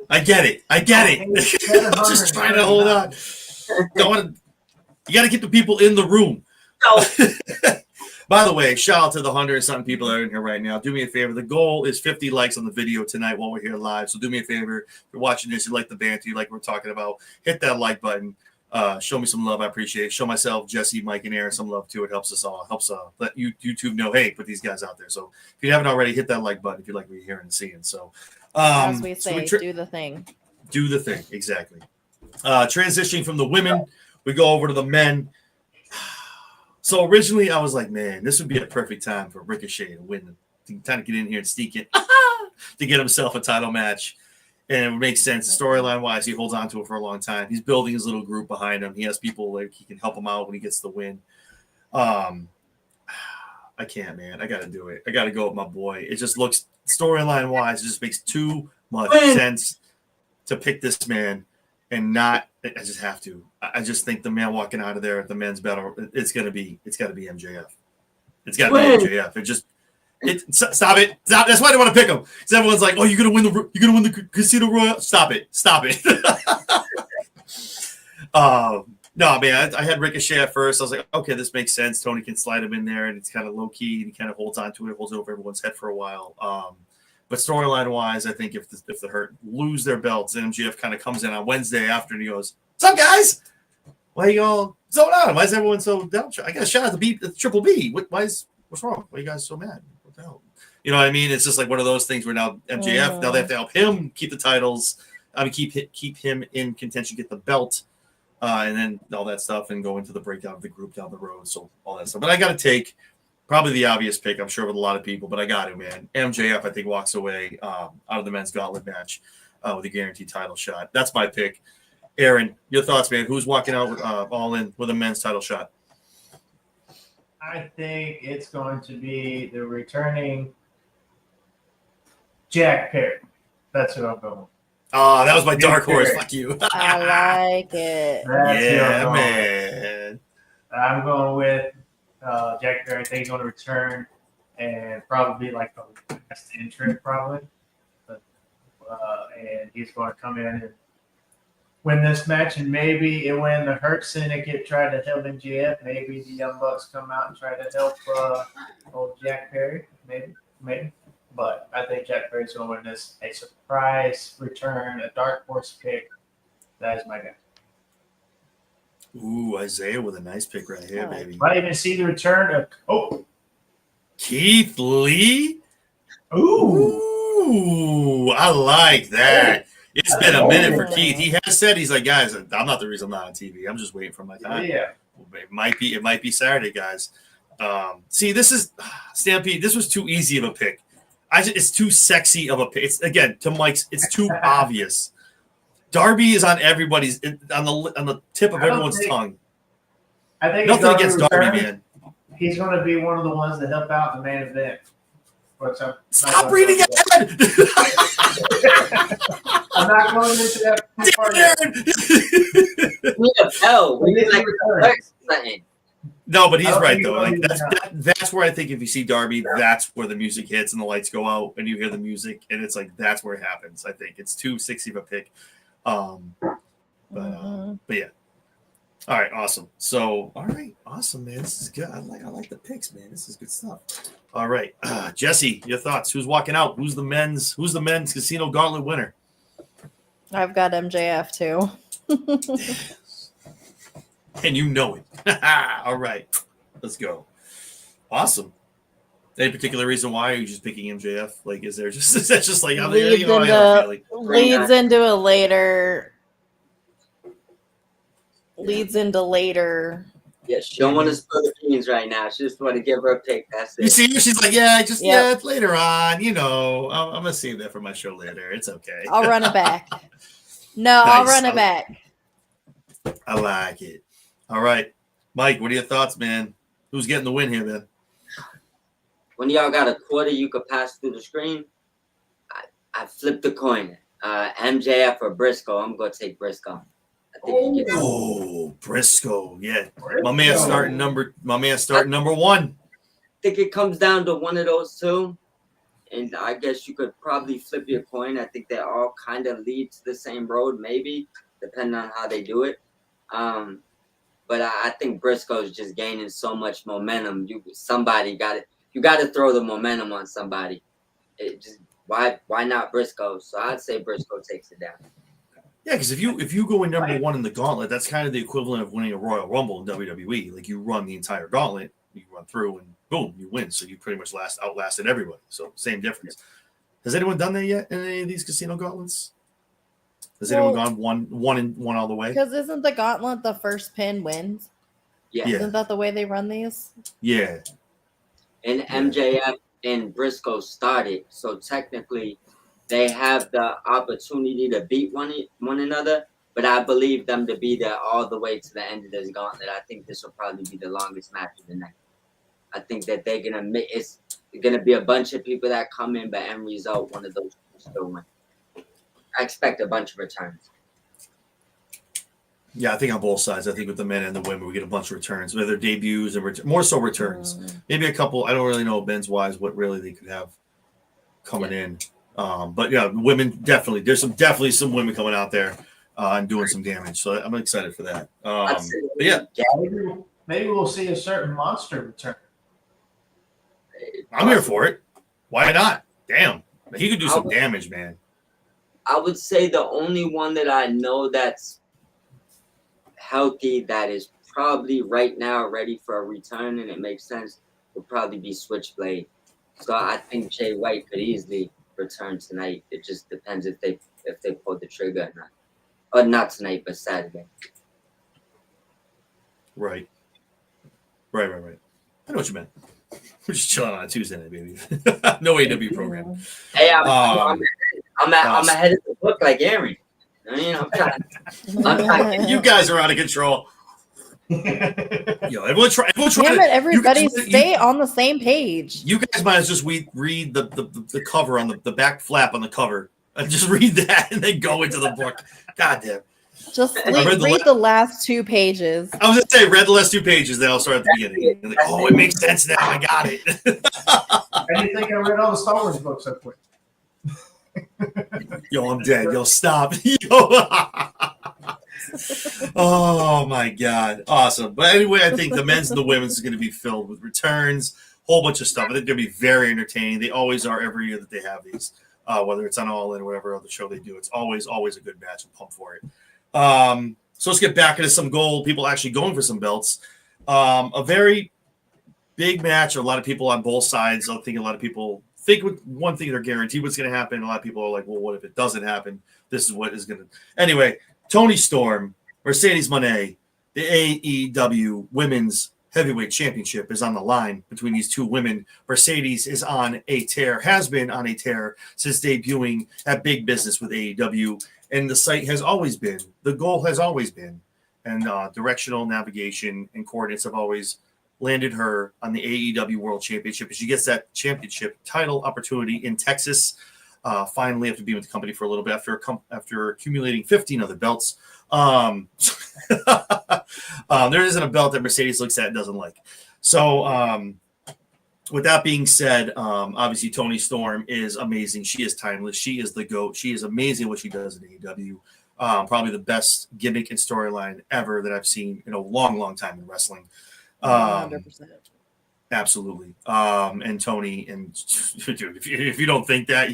I get it. I'm just trying to hold on. You got to get the people in the room. No. By the way, shout out to the 100 and something people that are in here right now. Do me a favor. The goal is 50 likes on the video tonight while we're here live. So do me a favor. If you're watching this, you like the banter, you like what we're talking about, hit that like button. Show me some love. I appreciate it. Show myself, Jesse, Mike, and Aaron some love too. It helps us all. It helps let YouTube know, hey, put these guys out there. So if you haven't already, hit that like button if you like what you're hearing and seeing. So as we say, do the thing. Do the thing, exactly. Transitioning from the women, we go over to the men. So originally, I was like, man, this would be a perfect time for Ricochet to win, to kind of get in here and sneak it, to get himself a title match. And it would make sense. Storyline-wise, he holds on to it for a long time. He's building his little group behind him. He has people like he can help him out when he gets the win. I can't, man. I got to do it. I got to go with my boy. It just looks, storyline-wise, it just makes too much sense to pick this man and not. I just have to. I just think the man walking out of there at the men's battle, it's got to be MJF. It's got to be MJF. Stop it. That's why I don't want to pick him. Because everyone's like, "Oh, you're gonna win the Casino Royale." Stop it. No, man. I had Ricochet at first. I was like, okay, this makes sense. Tony can slide him in there, and it's kind of low key, and he kind of holds on to it, holds it over everyone's head for a while. But storyline wise, I think if the Hurt lose their belts, and MJF kind of comes in on Wednesday after, and he goes, "What's up, guys? Why you all so down? Why is everyone so down? I got a shout out to Triple B. What's wrong? Why are you guys so mad? What the hell?" You know what I mean? It's just like one of those things where now MJF, now they have to help him keep the titles. I mean, keep him in contention, get the belt, and then all that stuff, and go into the breakdown of the group down the road. So all that stuff. But I got to take probably the obvious pick, I'm sure, with a lot of people, but I got to, man. MJF, I think, walks away out of the men's gauntlet match with a guaranteed title shot. That's my pick. Aaron, your thoughts, man? Who's walking out with all in with a men's title shot? I think it's going to be the returning Jack Perry. That's what I'm going with. Oh, that was my dark horse. Fuck you. I like it. Yeah, man. I'm going with Jack Perry. I think he's going to return and probably be like the last entrant, probably. And he's going to come in and win this match, and maybe when the Hurt Syndicate try to help MJF, maybe the Young Bucks come out and try to help old Jack Perry, maybe. But I think Jack Perry's going to win this. A surprise return, a dark horse pick. That is my guy. Ooh, Isaiah with a nice pick right here, baby. Might even see the return of Keith Lee. Ooh, I like that. It's been a minute for Keith. He has said, he's like, guys, I'm not the reason I'm not on TV. I'm just waiting for my time. Yeah. It might be Saturday, guys. See, this is Stampede. This was too easy of a pick. It's too sexy of a pick. It's, again, to Mike's, it's too obvious. Darby is on everybody's on the tip of everyone's tongue. I think nothing against Darby, man. He's going to be one of the ones that help out the main event. Stop reading ahead. I'm not going into that part. No, but he's right though. Like that's where I think if you see Darby, that's where the music hits and the lights go out and you hear the music and it's like that's where it happens. I think it's too sexy of a pick. But yeah. All right, awesome. So, all right, awesome, man. This is good. I like the picks, man. This is good stuff. All right, Jesse, your thoughts? Who's walking out? Who's the men's Casino Gauntlet winner? I've got MJF too. And you know it. All right, let's go. Awesome. Any particular reason why? Are you just picking MJF? Like, is that just like leads into later. Yeah, she don't want to spill the beans right now. She just want to give her a pick. That's it. You see, she's like, yeah, later on. You know, I'm gonna save that for my show later. It's okay. I'll run it back. No, nice. I'll run it back. I like it. All right, Mike, what are your thoughts, man? Who's getting the win here, man? When y'all got a quarter, you could pass through the screen. I flipped the coin. MJF or Briscoe. I'm gonna take Briscoe. Briscoe, yeah. My man starting number one. I think it comes down to one of those two. And I guess you could probably flip your coin. I think they all kind of lead to the same road, maybe, depending on how they do it. But I think Briscoe's just gaining so much momentum. You got to throw the momentum on somebody. Why not Briscoe? So I'd say Briscoe takes it down. Yeah, because if you go in number one in the gauntlet, that's kind of the equivalent of winning a Royal Rumble in WWE. Like you run the entire gauntlet, you run through, and boom, you win. So you pretty much outlasted everybody. So same difference. Has anyone done that yet in any of these casino gauntlets? Has anyone gone one all the way? Because isn't the gauntlet the first pin wins? Yeah. Isn't that the way they run these? Yeah. And MJF and Briscoe started, so technically they have the opportunity to beat one another, but I believe them to be there all the way to the end of this gauntlet. I think this will probably be the longest match of the night. I think that it's gonna be a bunch of people that come in, but end result, one of those still win. I expect a bunch of returns. Yeah, I think on both sides. I think with the men and the women, we get a bunch of returns, whether debuts and more so returns. Maybe a couple. I don't really know men's wise what really they could have coming in. But yeah, women definitely. There's definitely some women coming out there and doing some damage. So I'm excited for that. But yeah, maybe we'll see a certain monster return. I'm here for it. Why not? Damn, he could do some damage, man. I would say the only one that I know that's healthy, that is probably right now ready for a return, and it makes sense, would probably be Switchblade. So I think Jay White could easily return tonight. It just depends if they pull the trigger or not. Or not tonight, but Saturday. Right. I know what you meant. We're just chilling on a Tuesday night, baby. No AEW program. Hey, I'm ahead of the book like Aaron. I mean, I'm trying. You guys are out of control. Everyone try. Damn it, everybody stay on the same page. You guys might as just read the cover on the back flap on the cover Just read that and then go into the book. God damn. Just read read the last 2 pages. I was going to say, read the last 2 pages, then I'll start at the beginning. Like, oh, it makes sense now. I got it. I didn't think I read all the Star Wars books so quick. Yo, I'm dead. Yo, stop. Yo. Oh, my God. Awesome. But anyway, I think the men's and the women's is going to be filled with returns, whole bunch of stuff. I think they'll be very entertaining. They always are every year that they have these, whether it's on All In or whatever other show they do. It's always a good match. I'm pumped for it. So let's get back into some gold. People actually going for some belts. A very big match. A lot of people on both sides. I think a lot of people think with one thing they're guaranteed what's going to happen. A lot of people are like, well, what if it doesn't happen? This is what is going to. Anyway, Toni Storm, Mercedes Moné, the AEW Women's Heavyweight Championship is on the line between these two women. Mercedes is on a tear, has been on a tear since debuting at Big Business with AEW. And the site has always been, the goal has always been, and directional navigation and coordinates have always landed her on the AEW World Championship. And she gets that championship title opportunity in Texas. Finally, after being with the company for a little bit, after accumulating 15 other belts. There isn't a belt that Mercedes looks at and doesn't like. So, with that being said, obviously Toni Storm is amazing. She is timeless. She is the GOAT. She is amazing what she does in AEW. Probably the best gimmick and storyline ever that I've seen in a long, long time in wrestling. 100%. Absolutely. And Toni, and dude, if you don't think that,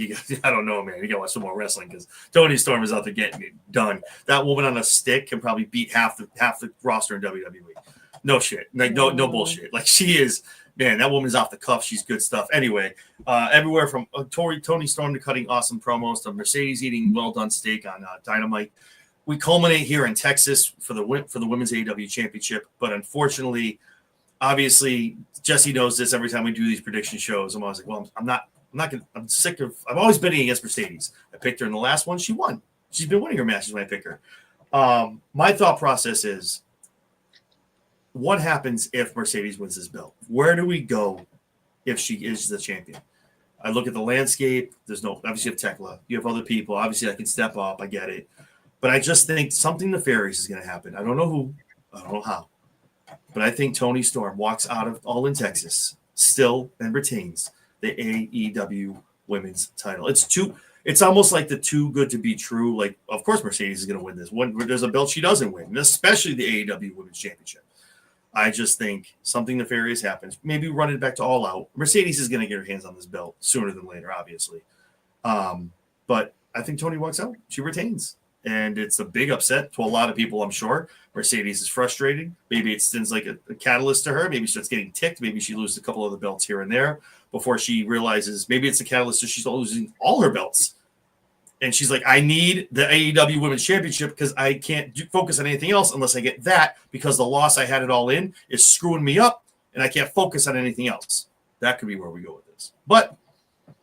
I don't know, man. You got to watch some more wrestling because Toni Storm is out there getting it done. That woman on a stick can probably beat half the roster in WWE. No shit. Like no bullshit. Like she is. Man, that woman's off the cuff. She's good stuff. Anyway, everywhere from Toni Storm to cutting awesome promos to Mercedes eating well-done steak on Dynamite. We culminate here in Texas for the Women's AEW Championship. But unfortunately, obviously, Jesse knows this every time we do these prediction shows. I'm always like, well, I'm sick of – I'm always betting against Mercedes. I picked her in the last one. She won. She's been winning her matches when I pick her. My thought process is – what happens if Mercedes wins this belt? Where do we go if she is the champion? I look at the landscape. There's no, obviously you have Tekla. You have other people. Obviously I can step up. I get it. But I just think something nefarious is going to happen. I don't know who. I don't know how. But I think Toni Storm walks out of All in Texas still and retains the AEW Women's title. It's almost like the too good to be true. Like, of course Mercedes is going to win this. When there's a belt she doesn't win, especially the AEW Women's Championship. I just think something nefarious happens. Maybe run it back to All Out. Mercedes is going to get her hands on this belt sooner than later, obviously. But I think Toni walks out. She retains. And it's a big upset to a lot of people, I'm sure. Mercedes is frustrated. Maybe it sends like a catalyst to her. Maybe she starts getting ticked. Maybe she loses a couple of the belts here and there before she realizes maybe it's a catalyst so she's losing all her belts. And she's like, I need the AEW Women's Championship because I can't focus on anything else unless I get that because the loss I had it all in is screwing me up and I can't focus on anything else. That could be where we go with this. But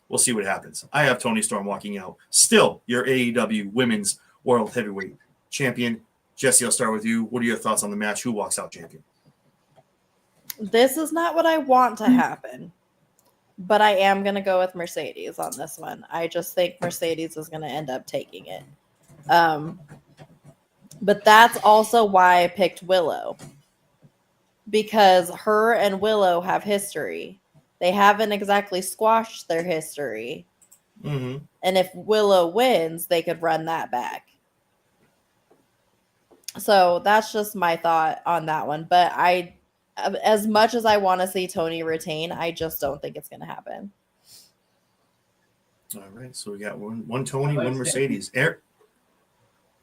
we'll see what happens. I have Toni Storm walking out. Still, your AEW Women's World Heavyweight Champion. Jesse, I'll start with you. What are your thoughts on the match? Who walks out champion? This is not what I want to happen. But I am going to go with Mercedes on this one. I just think Mercedes is going to end up taking it. But that's also why I picked Willow. Because her and Willow have history. They haven't exactly squashed their history. Mm-hmm. And if Willow wins, they could run that back. So that's just my thought on that one. But as much as I want to see Toni retain, I just don't think it's going to happen. All right, so we got one Toni, one Mercedes. Yeah,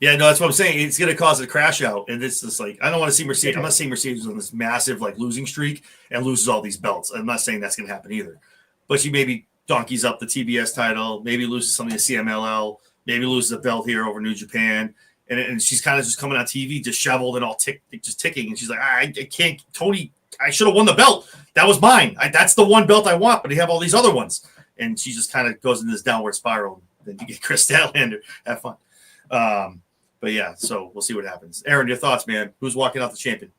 no, that's what I'm saying. It's going to cause a crash out, and it's just like I don't want to see Mercedes. I'm not saying Mercedes on this massive like losing streak and loses all these belts. I'm not saying that's going to happen either. But she maybe donkeys up the TBS title, maybe loses something to CMLL, maybe loses a belt here over New Japan. And she's kind of just coming on TV, disheveled and all just ticking. And she's like, I can't, Toni, I should have won the belt. That was mine. That's the one belt I want, but you have all these other ones. And she just kind of goes into this downward spiral. Then you get Chris Statlander. Have fun. But yeah, so we'll see what happens. Aaron, your thoughts, man. Who's walking out the champion?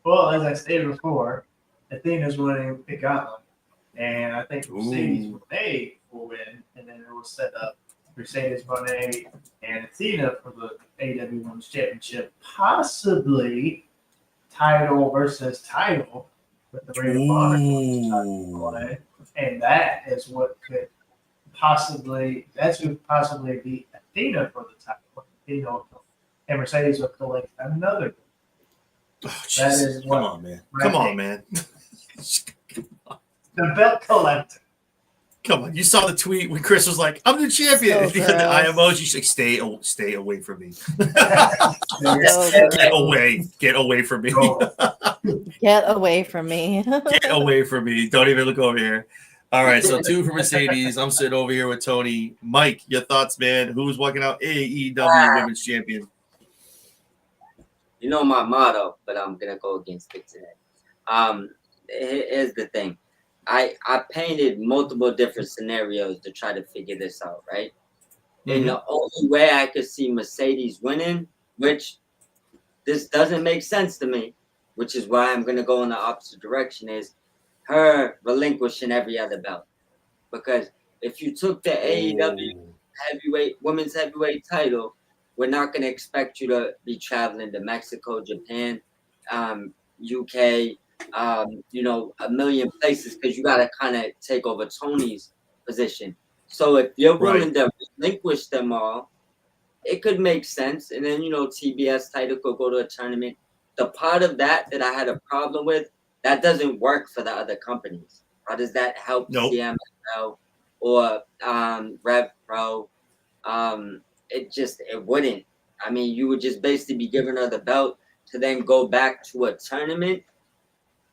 Well, as I stated before, Athena's winning the gauntlet. And I think Mercedes will win, and then it will set up Mercedes Moné and Athena for the AEW Women's Championship, possibly title versus title with the Ring of Honor. Ooh. And that is what could possibly be Athena for the title. And Mercedes will collect another. Oh, That is come what on, man. Come on, man. the belt collector. Come on. You saw the tweet when Chris was like, I'm the champion. So At the end, the eye gross. emoji, she's like, stay away from me. So gross. Get away from me. Get away from me. Get away from me. Don't even look over here. All right, so 2 for Mercedes. I'm sitting over here with Tony. Mike, your thoughts, man? Who's walking out AEW Women's Champion? You know my motto, but I'm gonna go against it today. Here's the thing. I painted multiple different scenarios to try to figure this out, right? And the only way I could see Mercedes winning, which this doesn't make sense to me, which is why I'm gonna go in the opposite direction, is her relinquishing every other belt. Because if you took the AEW women's heavyweight title, we're not gonna expect you to be traveling to Mexico, Japan, UK, a million places, because you got to kind of take over Tony's position. So if you're willing to relinquish them all, it could make sense. And then, TBS title could go to a tournament. The part of that I had a problem with, that doesn't work for the other companies. How does that help CMLL or Rev Pro? It wouldn't. I mean, you would just basically be giving her the belt to then go back to a tournament.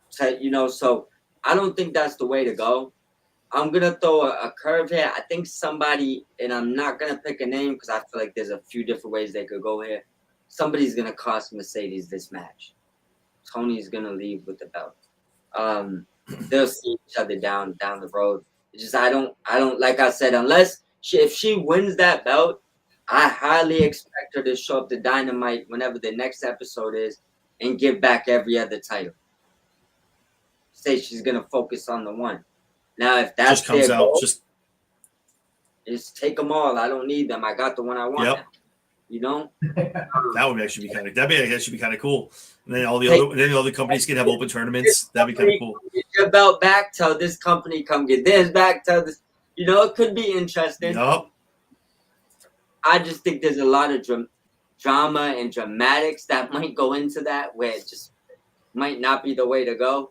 So I don't think that's the way to go. I'm gonna throw a curve here. I think somebody, and I'm not gonna pick a name because I feel like there's a few different ways they could go here. Somebody's gonna cost Mercedes this match. Tony's gonna leave with the belt. They'll see each other down the road. It's just I don't like I said, unless if she wins that belt, I highly expect her to show up to Dynamite whenever the next episode is and give back every other title. Say she's gonna focus on the one. Now, if that's just comes their out, goal, just take them all. I don't need them. I got the one I want. Now, that would actually be kind of cool. And then all the other companies can have open tournaments. That'd be kind of cool. Get your belt back. Tell this company come get theirs back. Tell this. It could be interesting. Yup. I just think there's a lot of drama and dramatics that might go into that, where it just might not be the way to go.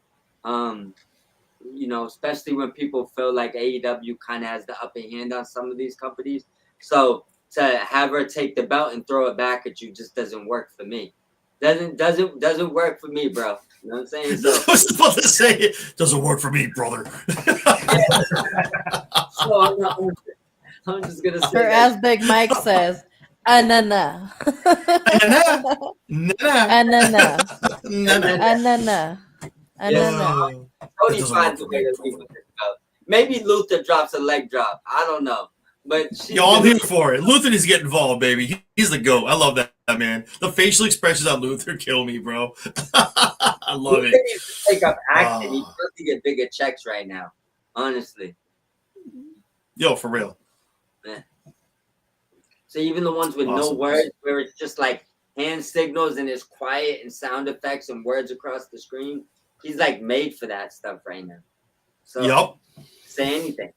Especially when people feel like AEW kind of has the upper hand on some of these companies. So to have her take the belt and throw it back at you just doesn't work for me. Doesn't work for me, bro. You know what I'm saying? So, I was about to say it doesn't work for me, brother. So I'm just gonna say, or as Big Mike says, and then Tony finds a way to leave with this belt. Maybe Luther drops a leg drop. I don't know. But I'm here for it. Luther is getting involved, baby. He's the GOAT. I love that, man. The facial expressions on Luther kill me, bro. I love it. He needs to take up acting. He needs to get bigger checks right now. Honestly. Yo, for real. Yeah. So even the ones with no words, where it's just like hand signals and it's quiet and sound effects and words across the screen, he's like made for that stuff right now. So say anything.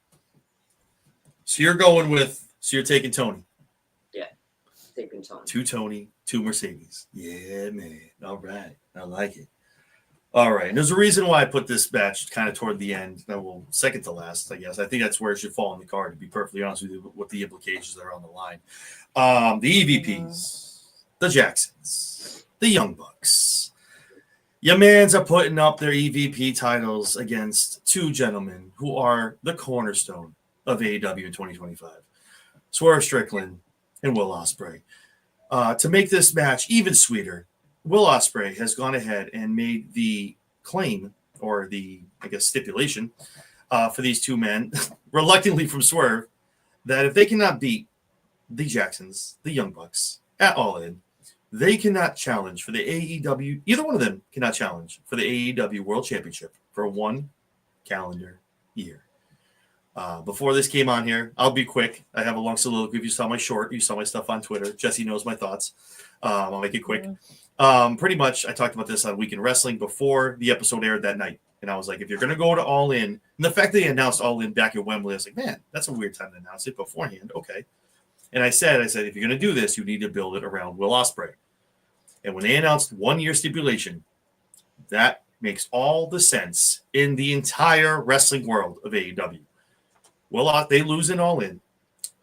So you're taking Tony. Yeah, taking Tony. 2 Tony, 2 Mercedes. Yeah, man. All right. I like it. All right. And there's a reason why I put this match kind of toward the end. Second to last, I guess. I think that's where it should fall on the card, to be perfectly honest with you, what the implications are on the line. The EVPs, the Jacksons, the Young Bucks. Your mans are putting up their EVP titles against 2 gentlemen who are the cornerstone of AEW in 2025. Swerve Strickland and Will Ospreay. To make this match even sweeter, Will Ospreay has gone ahead and made the claim, or the, stipulation, for these 2 men, reluctantly from Swerve, that if they cannot beat the Jacksons, the Young Bucks, at All In, they cannot challenge for the AEW. Either one of them cannot challenge for the AEW World Championship for 1 calendar year. Before this came on here, I'll be quick. I have a long soliloquy. If you saw my short, you saw my stuff on Twitter. Jesse knows my thoughts. I'll make it quick. Pretty much, I talked about this on Weekend Wrestling before the episode aired that night. And I was like, if you're going to go to All In, and the fact that they announced All In back at Wembley, I was like, man, that's a weird time to announce it beforehand. Okay. And I said, if you're going to do this, you need to build it around Will Ospreay. And when they announced 1 year stipulation, that makes all the sense in the entire wrestling world of AEW. Well, they lose in All In.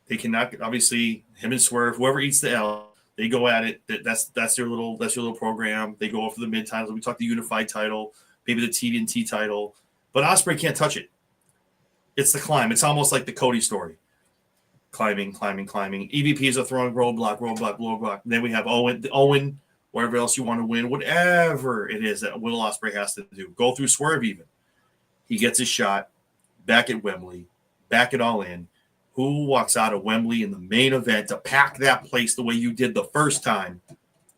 They cannot, obviously, him and Swerve, whoever eats the L, they go at it. That's their little program. They go for the mid titles. We talk the unified title, maybe the TNT title, but Ospreay can't touch it. It's the climb. It's almost like the Cody story. Climbing. EVPs are throwing roadblock. And then we have Owen, wherever else you want to win, whatever it is that Will Ospreay has to do. Go through Swerve even. He gets his shot back at Wembley, back at All In. Who walks out of Wembley in the main event to pack that place the way you did the first time?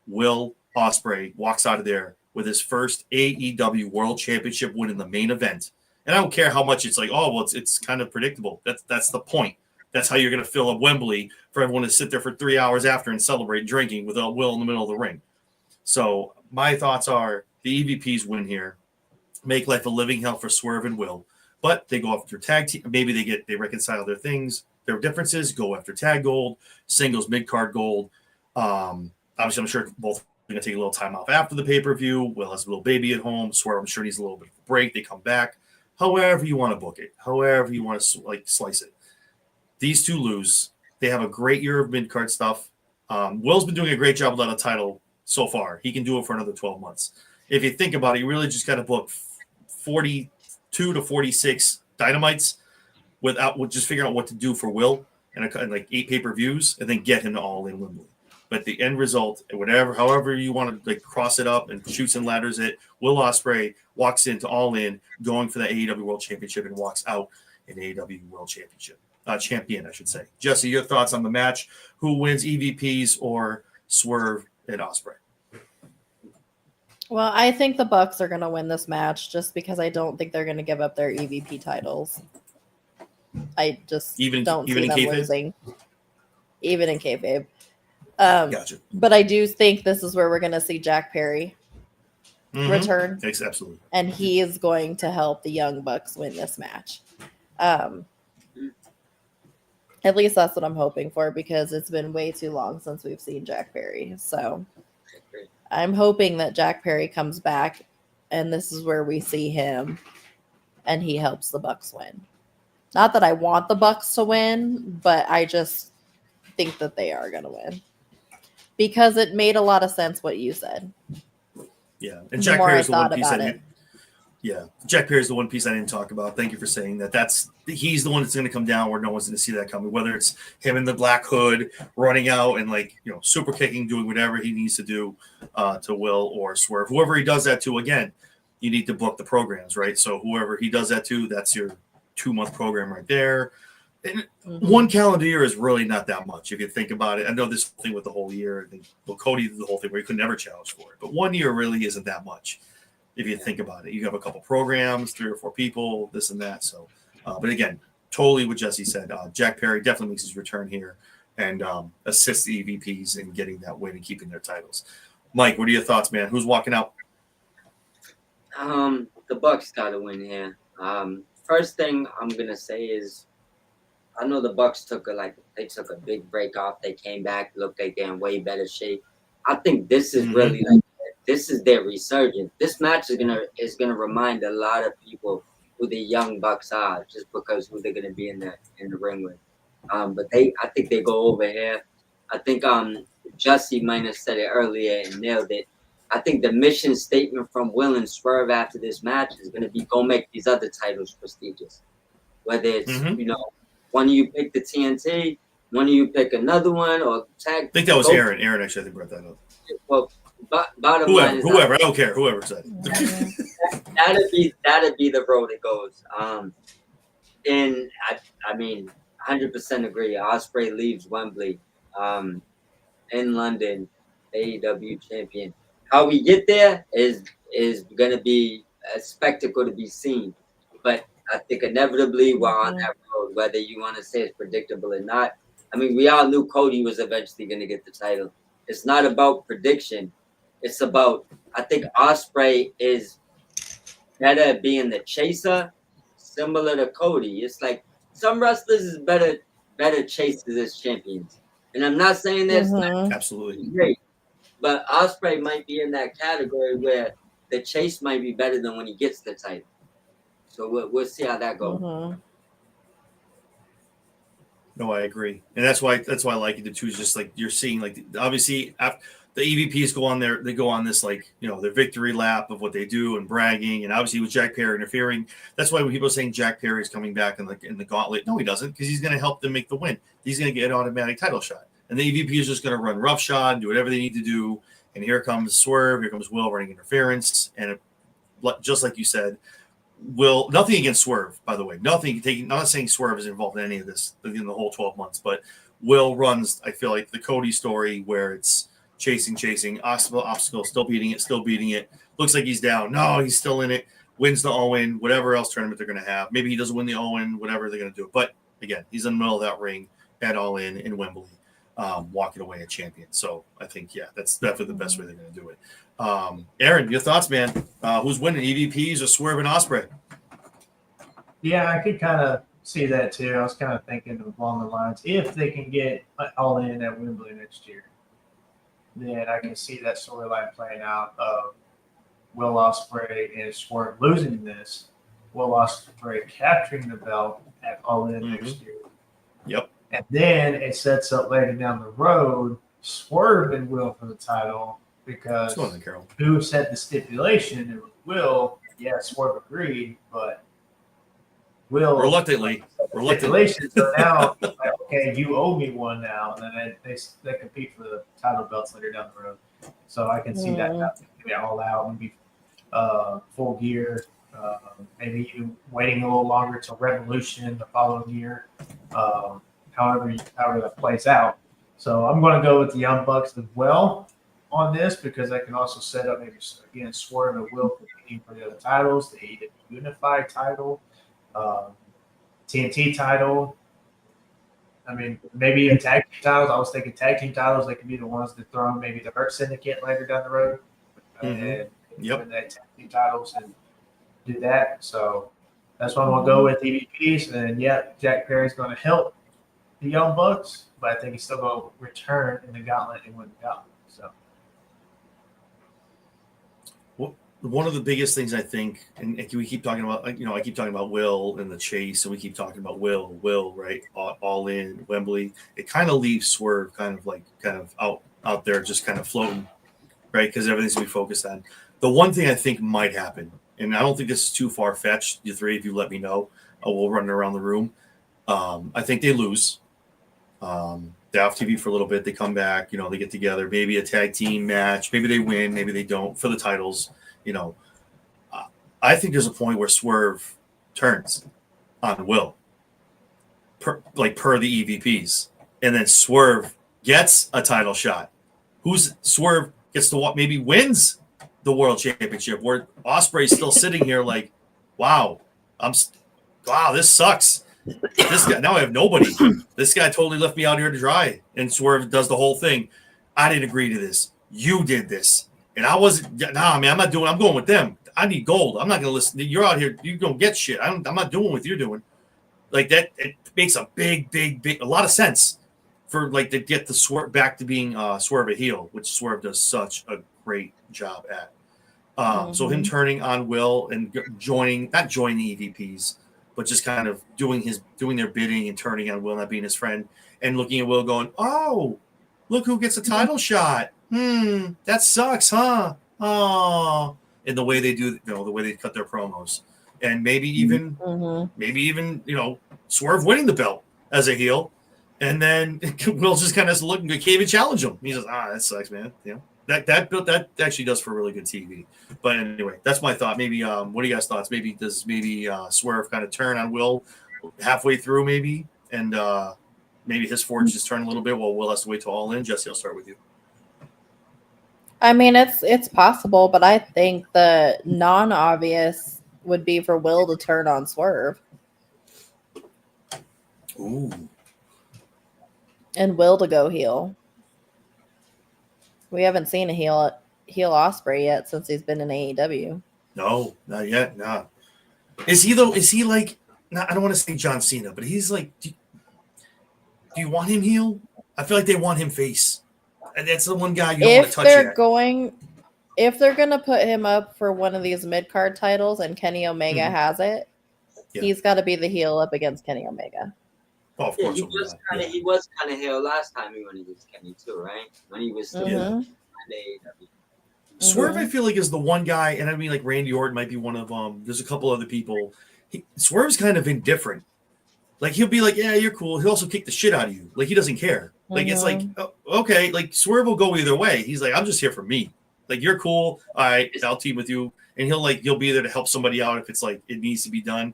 Will Ospreay walks out of there with his first AEW World Championship win in the main event. And I don't care how much it's like, it's kind of predictable. That's the point. That's how you're going to fill up Wembley for everyone to sit there for 3 hours after and celebrate drinking with Will in the middle of the ring. So my thoughts are the EVPs win here, make life a living hell for Swerve and Will. But they go after tag team. Maybe they reconcile their things, their differences, go after tag gold, singles, mid-card gold. Obviously, I'm sure both are going to take a little time off after the pay-per-view. Will has a little baby at home. Swerve, I'm sure, needs a little bit of a break. They come back. However you want to book it, however you want to slice it. These two lose. They have a great year of mid-card stuff. Will's been doing a great job without a title so far. He can do it for another 12 months. If you think about it, you really just got to book 42 to 46 Dynamites with just figuring out what to do for Will and like 8 pay-per-views and then get him to All In Wembley. But the end result, however you want to like cross it up and shoots and ladders it, Will Ospreay walks into All In going for the AEW World Championship and walks out an AEW World Championship. Champion, I should say. Jesse, your thoughts on the match? Who wins, EVPs or Swerve and Ospreay? Well, I think the Bucks are going to win this match just because I don't think they're going to give up their EVP titles. I just don't see them losing. Even in kayfabe. Gotcha. But I do think this is where we're going to see Jack Perry return. Yes, absolutely. And he is going to help the Young Bucks win this match. At least that's what I'm hoping for because it's been way too long since we've seen Jack Perry. So I'm hoping that Jack Perry comes back and this is where we see him and he helps the Bucks win. Not that I want the Bucks to win, but I just think that they are going to win because it made a lot of sense what you said. Yeah. And Jack Perry's the one piece Jack Perry's the one piece I didn't talk about. Thank you for saying that. He's the one that's going to come down where no one's going to see that coming. Whether it's him in the black hood running out and super kicking, doing whatever he needs to do to Will or Swerve, whoever he does that to. Again, you need to book the programs, right? So whoever he does that to, that's your 2-month program right there. And 1 calendar year is really not that much if you think about it. I know this thing with the whole year. I think Cody did the whole thing where he could never challenge for it, but 1 year really isn't that much. If you think about it, you have a couple programs, 3 or 4 people, this and that. So, but again, totally what Jesse said. Jack Perry definitely makes his return here and assists the EVPs in getting that win and keeping their titles. Mike, what are your thoughts, man? Who's walking out? The Bucks got to win here. First thing I'm gonna say is, I know the Bucks took a big break off. They came back, looked like they're in way better shape. I think this is really this is their resurgence. This match is gonna remind a lot of people who the Young Bucks are, just because who they're gonna be in the ring with. But I think they go over here. I think Jesse might have said it earlier and nailed it. I think the mission statement from Will and Swerve after this match is gonna be go make these other titles prestigious. Whether it's one of you pick the TNT, one of you pick another one, or tag. I think that was Aaron. Aaron actually brought that up. Well, bottom line is whoever, I don't care, whoever said it. that'd be the road it goes. And I mean, 100% agree. Ospreay leaves Wembley, in London, AEW champion. How we get there is gonna be a spectacle to be seen. But I think inevitably we're on that road, whether you want to say it's predictable or not. I mean, we all knew Cody was eventually going to get the title. It's not about prediction. It's about, I think Ospreay is better at being the chaser, similar to Cody. It's like some wrestlers is better chasers as champions. And I'm not saying that's not Absolutely. great, but Ospreay might be in that category where the chase might be better than when he gets the title. So we'll see how that goes. No, I agree, and that's why I like it too. Is just like you're seeing, like obviously after the EVPs go on there, they go on this like their victory lap of what they do and bragging, and obviously with Jack Perry interfering, that's why when people are saying Jack Perry is coming back in the gauntlet, no, he doesn't, because he's going to help them make the win. He's going to get an automatic title shot, and the EVP is just going to run roughshod, do whatever they need to do, and here comes Swerve, here comes Will running interference, and just like you said. Will nothing against Swerve, by the way. Nothing taking. Not saying Swerve is involved in any of this in the whole 12 months, but Will runs. I feel like the Cody story where it's chasing, obstacle, still beating it. Looks like he's down. No, he's still in it. Wins the Owen, whatever else tournament they're going to have. Maybe he doesn't win the Owen, whatever they're going to do. But again, he's in the middle of that ring at All In Wembley, walking away a champion. So I think that's definitely the best way they're going to do it. Aaron, your thoughts, man? Who's winning, EVPs or Swerve and Ospreay? Yeah, I could kind of see that too. I was kind of thinking along the lines, if they can get All In at Wembley next year, then I can see that storyline playing out of Will Ospreay and Swerve losing this, Will Ospreay capturing the belt at All In next year. Yep. And then it sets up later down the road, Swerve and Will for the title, because who set the stipulation? It was Will. Yeah, Swerve agreed, but Will reluctantly. So now, okay, you owe me one now, and then they compete for the title belts later down the road. So I can see that happening, all out and be full gear. Maybe even waiting a little longer till Revolution the following year. However that plays out. So I'm going to go with the Young Bucks as well on this, because I can also set up maybe again Swerve and Will competing for the other titles, the AEW Unified title, TNT title. I mean, maybe even tag team titles. I was thinking tag team titles. They could be the ones that throw maybe the Hurt Syndicate later down the road, and win that tag team titles and do that. So that's what I'm gonna go with, EVPs. And Jack Perry's going to help the Young Bucks, but I think he's still going to return in the gauntlet and win the gauntlet. So. One of the biggest things I think, and we keep talking about, I keep talking about Will and the chase, and we keep talking about Will, right? All In Wembley. It kind of leaves Swerve kind of out there, just kind of floating, right? Because everything's gonna be focused on. The one thing I think might happen, and I don't think this is too far fetched. You three, if you let me know, we'll run around the room. I think they lose. They're off TV for a little bit. They come back. They get together. Maybe a tag team match. Maybe they win. Maybe they don't for the titles. I think there's a point where Swerve turns on Will, per the EVPs, and then Swerve gets a title shot. Swerve gets to maybe wins the world championship, where Ospreay's still sitting here like, wow, this sucks. This guy, now I have nobody. This guy totally left me out here to dry, and Swerve does the whole thing. I didn't agree to this. You did this. And I wasn't, man, I'm going with them. I need gold. I'm not going to listen. You're out here. You don't get shit. I'm not doing what you're doing. Like that, it makes a a lot of sense for to get the Swerve back to being Swerve a heel, which Swerve does such a great job at. So him turning on Will and not joining the EVPs, but just kind of doing their bidding and turning on Will, not being his friend, and looking at Will going, oh, look who gets a title shot. That sucks, huh? Oh, and the way they do, the way they cut their promos, and maybe even, Swerve winning the belt as a heel, and then Will's just kind of looking, can't even challenge him. He says, that sucks, man. That actually does for really good TV. But anyway, that's my thought. Maybe, what are you guys' thoughts? Maybe Swerve kind of turn on Will halfway through, maybe, and maybe his fortunes turn a little bit while Will has to wait till All In. Jesse, I'll start with you. I mean, it's possible, but I think the non-obvious would be for Will to turn on Swerve. Ooh. And Will to go heel. We haven't seen a heel Osprey yet since he's been in AEW. No, not yet. Nah. Is he though? Is he like? I don't want to say John Cena, but he's like. Do you want him heel? I feel like they want him face. And that's the one guy you don't want to touch yet. If they're gonna put him up for one of these mid card titles and Kenny Omega has it, he's got to be the heel up against Kenny Omega. Oh, of course. He was kind of heel last time he went against Kenny too, right? When he was still in AEW. Swerve, I feel like, is the one guy, and I mean, like Randy Orton might be one of them. There's a couple other people. Swerve's kind of indifferent. Like he'll be like, "Yeah, you're cool." He'll also kick the shit out of you. Like he doesn't care. Like it's like, oh, okay. Like Swerve will go either way. He's like, "I'm just here for me." Like you're cool. All right, I'll team with you, and he'll be there to help somebody out if it's like it needs to be done.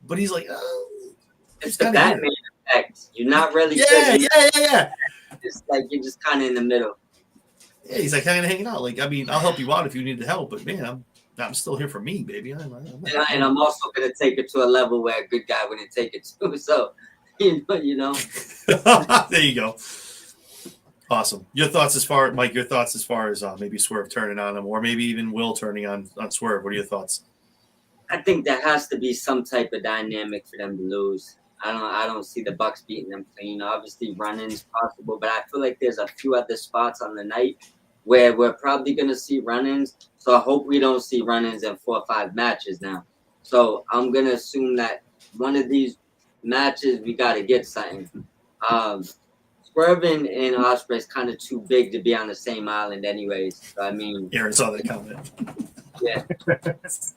But he's like, oh, it's the Batman effect. You're not really. Yeah. It's like you're just kind of in the middle. Yeah, he's like kind of hanging out. Like, I mean, I'll help you out if you need the help, but man, I'm still here for me, baby. And I'm also gonna take it to a level where a good guy wouldn't take it to. So, you know. There you go. Awesome. Your thoughts as far, Mike? Your thoughts as far as maybe Swerve turning on him, or maybe even Will turning on Swerve. What are your thoughts? I think there has to be some type of dynamic for them to lose. I don't see the Bucks beating them clean. Obviously, run-ins possible, but I feel like there's a few other spots on the night where we're probably going to see run-ins. So I hope we don't see run-ins in 4 or 5 matches now. So I'm going to assume that one of these matches, we got to get something. Swerve and Ospreay is kind of too big to be on the same island anyways. So, I mean... Aaron saw that comment. Yeah.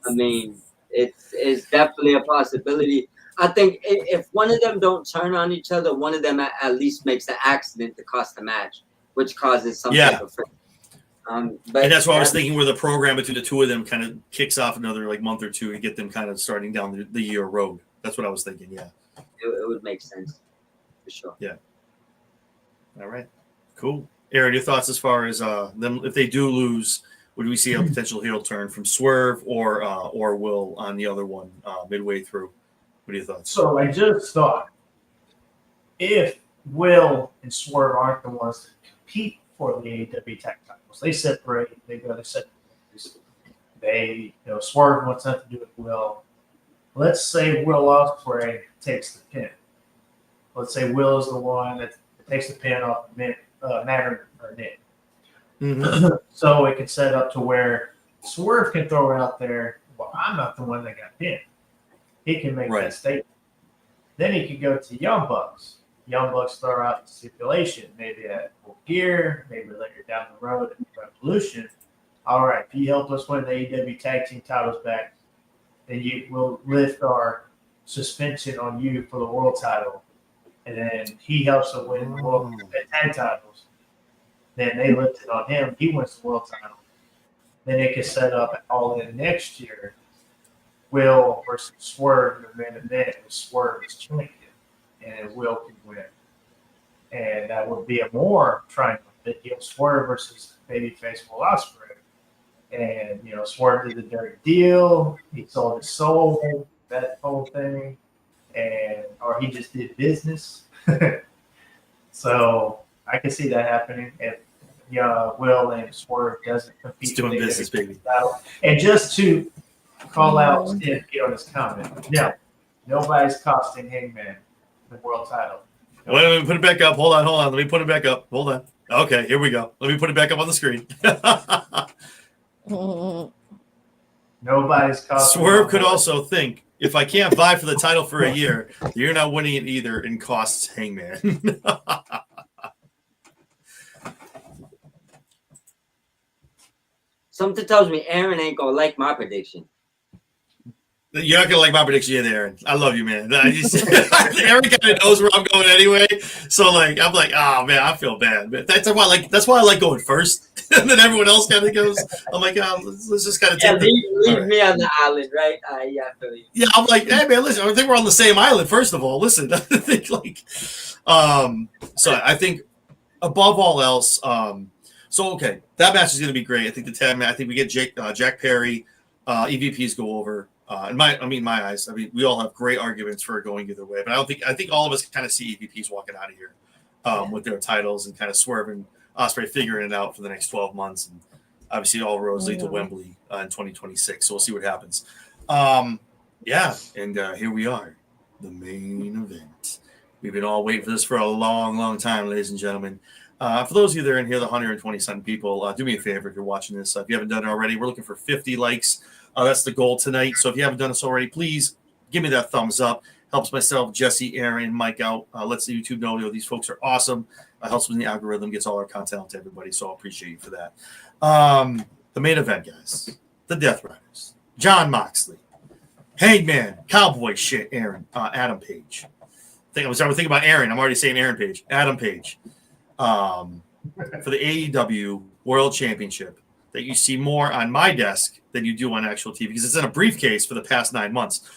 I mean, it's definitely a possibility. I think if one of them don't turn on each other, one of them at least makes an accident to cost the match, which causes some type of friction. But that's what I was thinking, where the program between the two of them kind of kicks off another like month or two to get them kind of starting down the year road. That's what I was thinking. Yeah, it would make sense for sure. Yeah. All right. Cool. Aaron, your thoughts as far as them if they do lose, would we see a potential heel turn from Swerve or Will on the other one midway through? What are your thoughts? So I just thought, if Will and Swerve aren't the ones that compete for the AEW tag titles, they separate. They go to separate. Swerve wants nothing to do with Will. Let's say Will Ospreay takes the pin. Let's say Will is the one that takes the pin off Maverick or Nick. Mm-hmm. So it can set up to where Swerve can throw it out there. Well, I'm not the one that got pinned. He can make that statement. Then he could go to Young Bucks. Young Bucks throw out the stipulation, maybe at Full Gear, maybe later down the road at Revolution. All right, if you help us win the AEW tag team titles back, then you will lift our suspension on you for the world title. And then he helps them win the world tag titles. Then they lift it on him. He wins the world title. Then they can set up All In next year. Will versus Swerve, and then Swerve is champion, and Will can win. And that would be a more triangle. Swerve versus babyface Will Ospreay. And, Swerve did the dirty deal. He sold his soul, that whole thing. Or he just did business. So I can see that happening if Will and Swerve doesn't compete. He's doing business, baby. And just to call out Steve on his comment. No, nobody's costing Hangman the world title. Wait, let me put it back up. Hold on. Let me put it back up. Hold on. Okay, here we go. Let me put it back up on the screen. Nobody's costing. Swerve could also think, if I can't vie for the title for a year, you're not winning it either, and costs Hangman. Something tells me Aaron ain't gonna like my prediction. You're not gonna like my prediction either, Aaron. I love you, man. Aaron kind of knows where I'm going anyway, so I'm like, oh man, I feel bad. But that's why I like going first, and then everyone else kind of goes. I'm like, let's just kind of take leave me on the island, right? Yeah, I feel you. Yeah, I'm like, hey man, listen, I think we're on the same island. First of all, listen, I think so I think above all else, so okay, that match is gonna be great. I think the tag match. I think we get Jack Perry, EVPs go over. In my eyes, I mean, we all have great arguments for going either way, but I think all of us kind of see EVPs walking out of here with their titles and kind of swerving Ospreay figuring it out for the next 12 months. And obviously all roads lead to Wembley in 2026. So we'll see what happens. And here we are, the main event. We've been all waiting for this for a long, long time, ladies and gentlemen. For those of you that are in here, the 120-something people, do me a favor if you're watching this. If you haven't done it already, we're looking for 50 likes. That's the goal tonight. So if you haven't done this already, please give me that thumbs up. Helps myself, Jesse, Aaron, Mike out. Lets the YouTube know these folks are awesome. Helps with the algorithm, gets all our content out to everybody. So I appreciate you for that. The main event, guys. The Death Riders. Jon Moxley. Hangman. Cowboy shit, Aaron. Adam Page. I was thinking about Aaron. I'm already saying Aaron Page. Adam Page. For the AEW World Championship that you see more on my desk than you do on actual TV because it's in a briefcase for the past 9 months.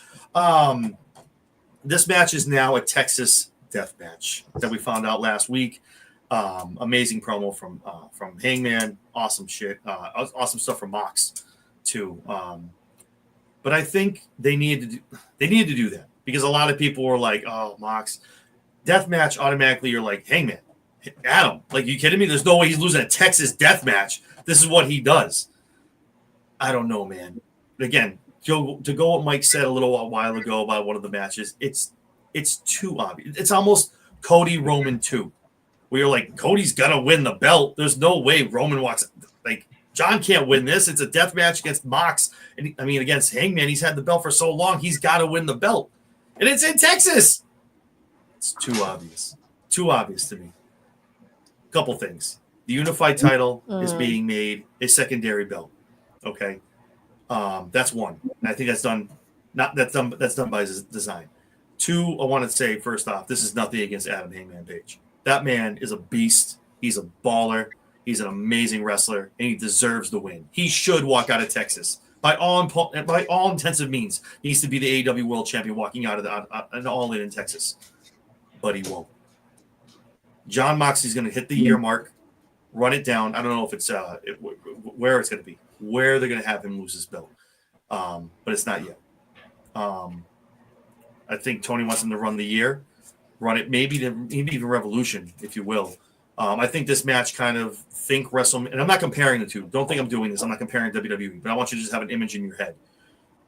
This match is now a Texas death match that we found out last week. Amazing promo from Hangman. Awesome shit. Awesome stuff from Mox too. But I think they needed to do that because a lot of people were like, "Oh, Mox, death match." Automatically, you're like, "Hangman, Adam, like, you kidding me? There's no way he's losing a Texas death match. This is what he does." I don't know, man. Again, to go what Mike said a little while ago about one of the matches, it's too obvious. It's almost Cody Roman 2. where you're like, Cody's gonna win the belt. There's no way Roman walks like John can't win this. It's a death match against Mox, and against Hangman. He's had the belt for so long. He's got to win the belt, and it's in Texas. It's too obvious. Too obvious to me. Couple things. The unified title is being made a secondary belt. Okay, that's one. And I think that's done. That's done by design. Two, I want to say first off, this is nothing against Adam Hangman Page. That man is a beast. He's a baller. He's an amazing wrestler, and he deserves the win. He should walk out of Texas by all intensive means. He needs to be the AEW World Champion walking out of an All-In in Texas, but he won't. Jon Moxley's going to hit the year mark, run it down. I don't know if it's where it's going to be, where they're going to have him lose his belt, but it's not yet. I think Tony wants him to run the year, run it maybe even Revolution, if you will. I think this match think WrestleMania, and I'm not comparing the two. Don't think I'm doing this. I'm not comparing WWE, but I want you to just have an image in your head.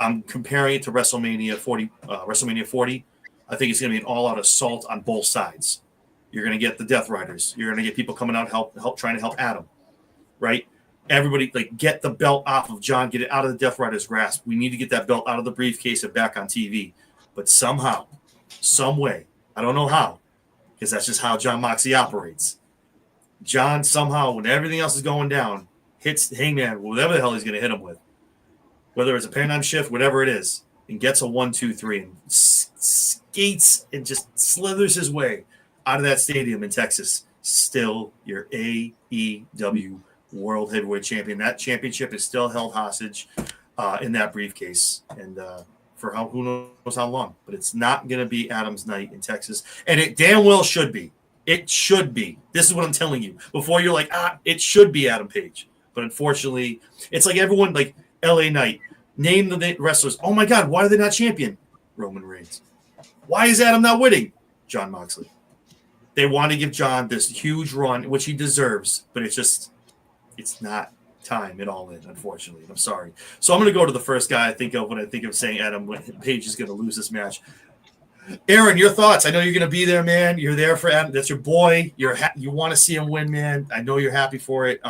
I'm comparing it to WrestleMania 40. WrestleMania 40. I think it's going to be an all-out assault on both sides. You're going to get the Death Riders. You're going to get people coming out trying to help Adam, right? Everybody get the belt off of John, get it out of the Death Riders' grasp. We need to get that belt out of the briefcase and back on TV. But somehow, some way, I don't know how, because that's just how Jon Moxley operates. John somehow, when everything else is going down, hits Hangman, whatever the hell he's going to hit him with, whether it's a paradigm shift, whatever it is, and gets a 1-2-3 and skates and just slithers his way out of that stadium in Texas. Still your AEW World Heavyweight Champion. That championship is still held hostage in that briefcase, and for who knows how long. But it's not going to be Adam's night in Texas, and it damn well should be. It should be. This is what I'm telling you. Before you're like, it should be Adam Page. But unfortunately, it's like everyone, like LA Knight, name the wrestlers. Oh my God, why are they not champion? Roman Reigns. Why is Adam not winning? Jon Moxley. They want to give John this huge run, which he deserves, but it's not time at all in, unfortunately. I'm sorry. So I'm going to go to the first guy I think of when I think of saying Adam Page is going to lose this match. Aaron, your thoughts? I know you're going to be there, man. You're there for Adam. That's your boy. You want to see him win, man. I know you're happy for it.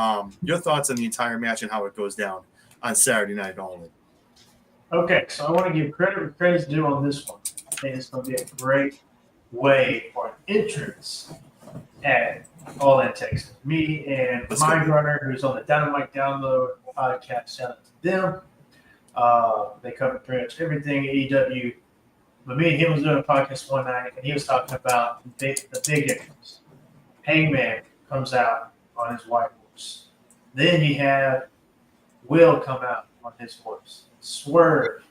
Your thoughts on the entire match and how it goes down on Saturday night at All In. Okay, so I want to give credit where credit's due on this one. I think it's going to be a great way for an entrance at All In Texas. Me and Mindrunner, who's on the Dynamite Download podcast, shout out to them. They cover pretty much everything AEW. But me and him was doing a podcast one night, and he was talking about the big entrance. Hangman comes out on his white horse. Then you have Will come out on his horse. Swerve.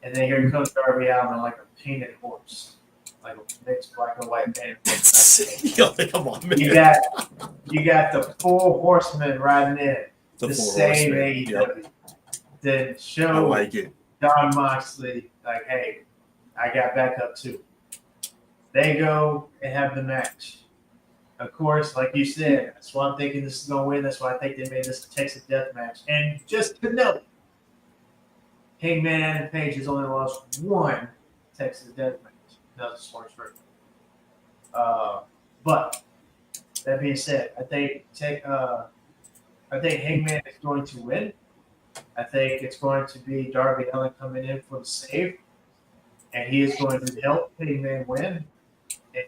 And then here comes Darby Allin on like a painted horse. Like a mixed black and white painted horse. Yo, come on, man. You got the four horsemen riding in. The same AEW. Yep. Then show I like it. John Moxley, like, hey, I got back up too. They go and have the match. Of course, like you said, that's why I'm thinking this is going to win. That's why I think they made this a Texas death match. And just to note, Hangman Adam Page has only lost one Texas death match. Another sports record. But that being said, I think Hangman is going to win. I think it's going to be Darby Allin coming in for the save, and he is going to help Hangman win. And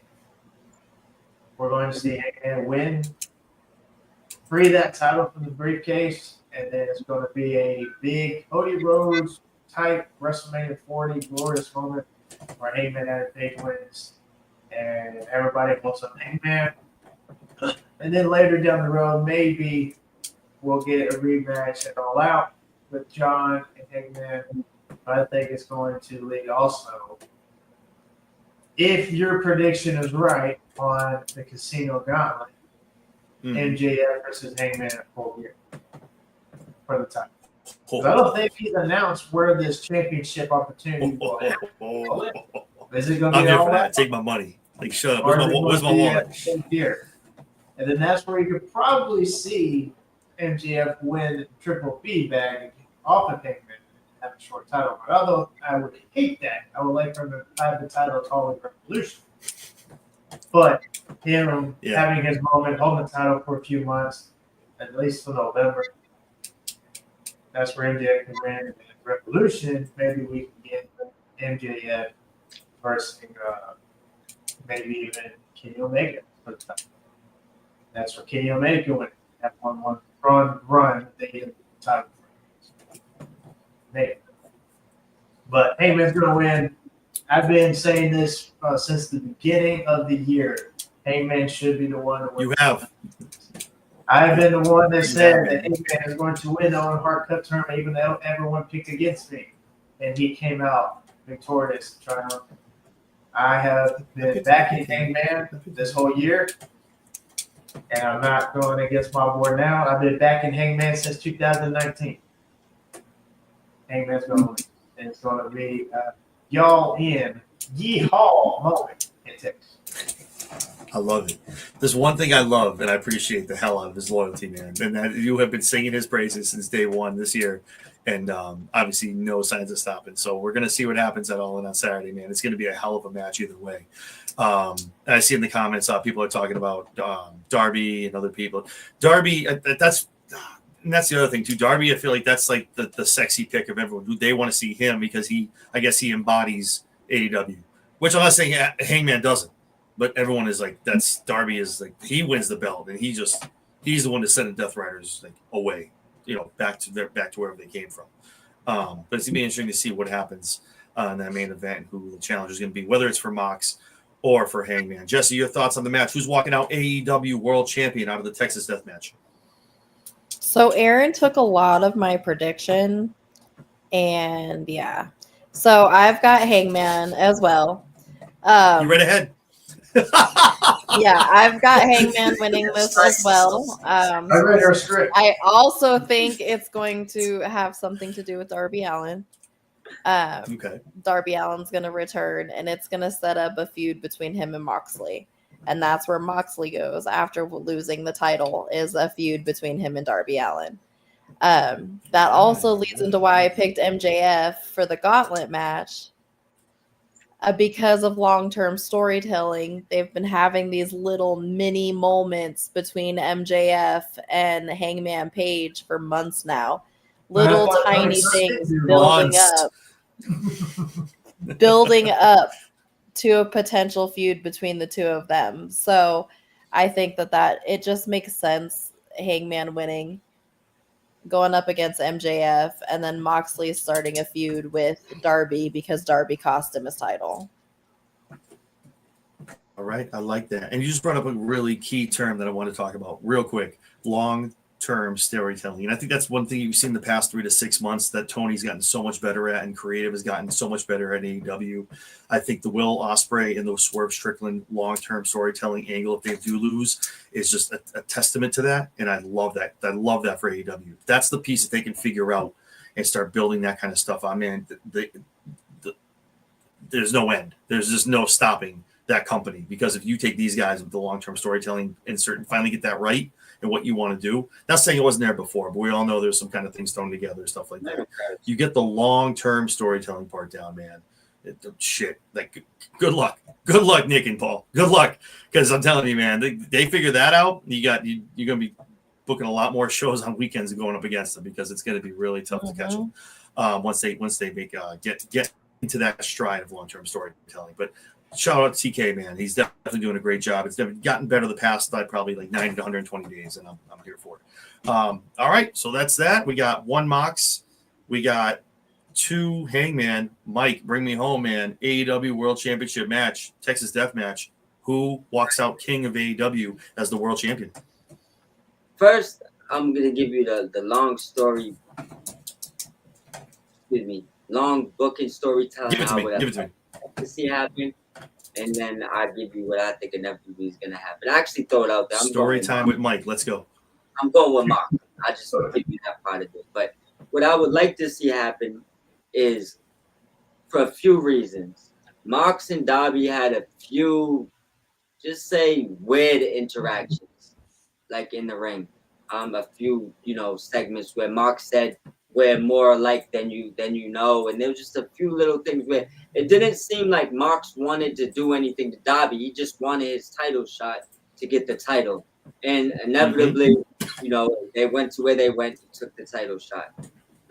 we're going to see Hangman win, free that title from the briefcase, and then it's going to be a big Cody Rhodes type WrestleMania 40 glorious moment where Hangman Adam Page wins, and everybody wants a Hangman. And then later down the road, maybe we'll get a rematch at All Out with John and Hangman. But I think it's going to lead also. If your prediction is right on the Casino Gauntlet, MJF versus Hangman at Full Gear for the title. I don't think he's announced where this championship opportunity will happen. Is it going to I'm be here All for that. Out? Take my money. Like, shut up. Or Where's my wallet? Here. And then that's where you could probably see MJF win Triple B bag off of Hangman and have a short title. But although I would hate that, I would like for him to have the title called Revolution. But him having his moment, holding the title for a few months, at least for November, that's where MJF can win. And Revolution, maybe we can get MJF versus maybe even Kenny Omega for the title. That's for Kenny Omega winning. Have one run, they get the title. Maybe. But Hangman's going to win. I've been saying this since the beginning of the year. Hangman should be the one to win. You have. I've been the one that said that Hangman is going to win the Owen Hart Cup tournament, even though everyone picked against me. And he came out victorious, triumphant. I have been backing Hangman this whole year, and I'm not going against my board now. I've been backing Hangman since 2019. Hangman's going to win. And it's going to be y'all in yeehaw moment in Texas. I love it. There's one thing I love, and I appreciate the hell out of his loyalty, man. And that you have been singing his praises since day one this year, and obviously no signs of stopping. So we're gonna see what happens at All In on Saturday, man. It's gonna be a hell of a match either way. And I see in the comments people are talking about Darby and other people. Darby, that's the other thing too. Darby, I feel like that's like the sexy pick of everyone. They want to see him because I guess he embodies AEW, which I'm not saying Hangman doesn't. But everyone is like, that's Darby is like, he wins the belt, and he's the one to send the Death Riders like away, back to wherever they came from. But it's gonna be interesting to see what happens in that main event, and who the challenger is going to be, whether it's for Mox or for Hangman. Jesse, your thoughts on the match? Who's walking out AEW World Champion out of the Texas Death Match? So Aaron took a lot of my prediction, and so I've got Hangman as well. You read ahead. I've got Hangman winning this as well. I read her script. I also think it's going to have something to do with Darby Allin. Okay. Darby Allin's going to return, and it's going to set up a feud between him and Moxley. And that's where Moxley goes after losing the title, is a feud between him and Darby Allin. That also leads into why I picked MJF for the Gauntlet match. Because of long-term storytelling, they've been having these little mini moments between MJF and Hangman Page for months now. Little tiny things building up to a potential feud between the two of them. So I think that it just makes sense. Hangman winning, going up against MJF, and then Moxley starting a feud with Darby because Darby cost him his title. All right, I like that. And you just brought up a really key term that I want to talk about real quick: long-term storytelling. And I think that's one thing you've seen the past 3 to 6 months that Tony's gotten so much better at, and creative has gotten so much better at AEW. I think the Will Ospreay and the Swerve Strickland long-term storytelling angle, if they do lose, is just a testament to that. And I love that. I love that for AEW. That's the piece that they can figure out and start building that kind of stuff, there's no end. There's just no stopping that company, because if you take these guys with the long-term storytelling and finally get that right and what you want to do, not saying it wasn't there before, but we all know there's some kind of things thrown together, stuff like that. You get the long-term storytelling part down, man. Shit, like good luck, Nick and Paul. Good luck, because I'm telling you, man, they figure that out. You're gonna be booking a lot more shows on weekends and going up against them, because it's gonna be really tough to catch them once they make get into that stride of long-term storytelling. But shout out to TK, man. He's definitely doing a great job. It's gotten better the past probably like 90 to 120 days, and I'm here for it. All right, so that's that. We got 1 Mox. We got 2 Hangman. Mike, bring me home, man. AEW World Championship match, Texas Death Match. Who walks out king of AEW as the world champion? First, I'm going to give you the long story. Excuse me. Long booking storytelling. Give it to me. Give it to me. To see happen, and then I give you what I think inevitably is going to happen. I actually throw it out there. Story time with Mike. Let's go. I'm going with Mark. I just want to give you that part of it. But what I would like to see happen is, for a few reasons, Mox and Darby had a few, just say, weird interactions, like in the ring. A few, segments where Mox said, "We're more alike than you know," and there was just a few little things where it didn't seem like Mox wanted to do anything to Darby. He just wanted his title shot to get the title, and inevitably, they went to where they went and took the title shot.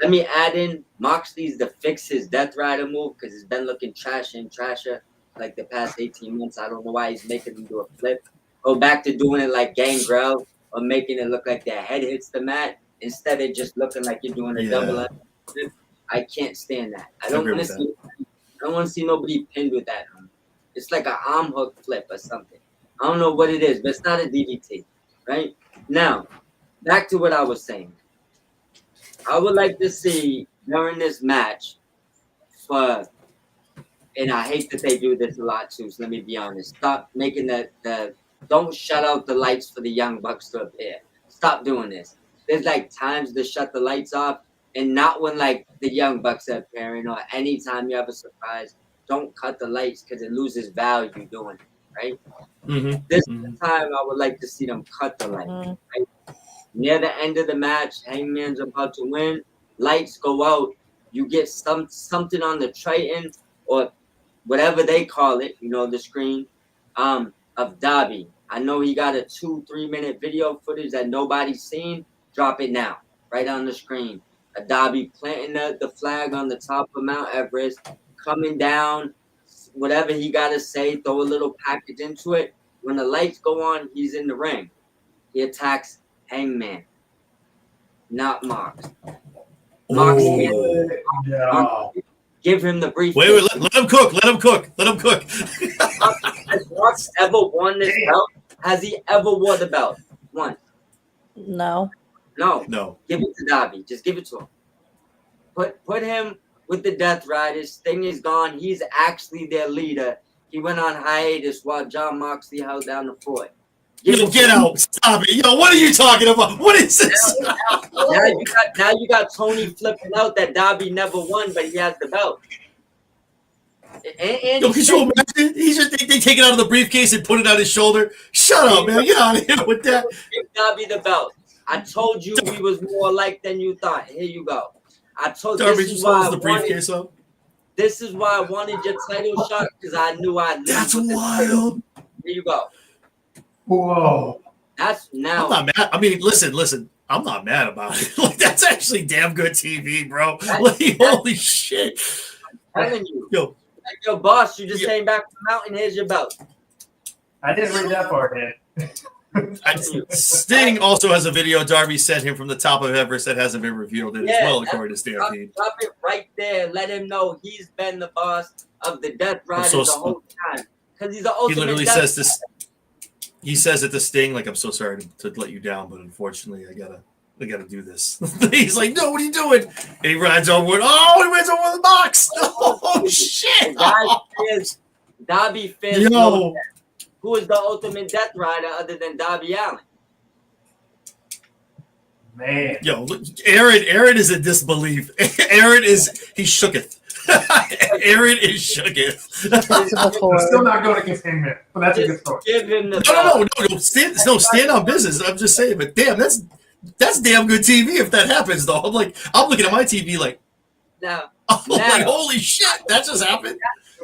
Let me add in, Mox needs to fix his Death Rider move, because it's been looking trasher and trasher like the past 18 months. I don't know why he's making him do a flip. Go back to doing it like Gangrel, or making it look like their head hits the mat instead of just looking like you're doing a double flip. I can't stand that. I don't want to see nobody pinned with that. It's like an arm hook flip or something. I don't know what it is, but it's not a DDT, right? Now, back to what I was saying. I would like to see during this match and I hate that they do this a lot too, so let me be honest. Stop making don't shut out the lights for the Young Bucks to appear. Stop doing this. There's like times to shut the lights off, and not when like the Young Bucks are appearing, or anytime you have a surprise. Don't cut the lights, because it loses value doing it, right? This is the time I would like to see them cut the lights. Right? Near the end of the match, Hangman's about to win. Lights go out. You get something on the Triton, or whatever they call it, the screen, of Darby. I know he got a 2-3 minute video footage that nobody's seen. Drop it now, right on the screen. A Darby planting the flag on the top of Mount Everest, coming down, whatever he got to say, throw a little package into it. When the lights go on, he's in the ring. He attacks Hangman, not Mox. Mox give him the briefcase. Wait, let him cook. Has Mox ever won this belt? Has he ever won the belt? Once. No. Give it to Darby. Just give it to him. Put him with the Death Riders. Sting is gone. He's actually their leader. He went on hiatus while John Moxley held down the fort. Get out! Stop it! Yo, what are you talking about? What is this? Now you got Tony flipping out that Darby never won, but he has the belt. And could you imagine? They take it out of the briefcase and put it on his shoulder. Shut up, man! Get out of here with that. Give Darby the belt. I told you we was more alike than you thought. Here you go. I told you. This is why the briefcase up. This is why I wanted your title shot, because I knew I'd lose. That's wild. Here you go. Whoa. That's now. I'm not mad. I mean, listen. I'm not mad about it. Like, that's actually damn good TV, bro. Holy shit. I'm telling you. Yo, boss, you just came back from the mountain. Here's your belt. I didn't read that part, man. Sting also has a video Darby sent him from the top of Everest that hasn't been revealed as well, according to Stampede. Drop it right there. Let him know he's been the boss of the Death Riders the whole time. Because he's the ultimate. He literally says this. He says it to Sting, like, I'm so sorry to let you down, but unfortunately, I gotta do this. He's like, no, what are you doing? And he rides over with, he rides over the box. Oh, shit. Darby Finn. Who is the ultimate Death Rider other than Darby Allin? Man. Yo, look, Aaron is in disbelief. Aaron is he shooketh. Aaron is shooketh. I'm still not going against Hangman, but that's a good story. Give him the No. Stand on business. I'm just saying, but damn, that's damn good TV if that happens though. I'm looking at my TV like, now. like holy shit, that just happened.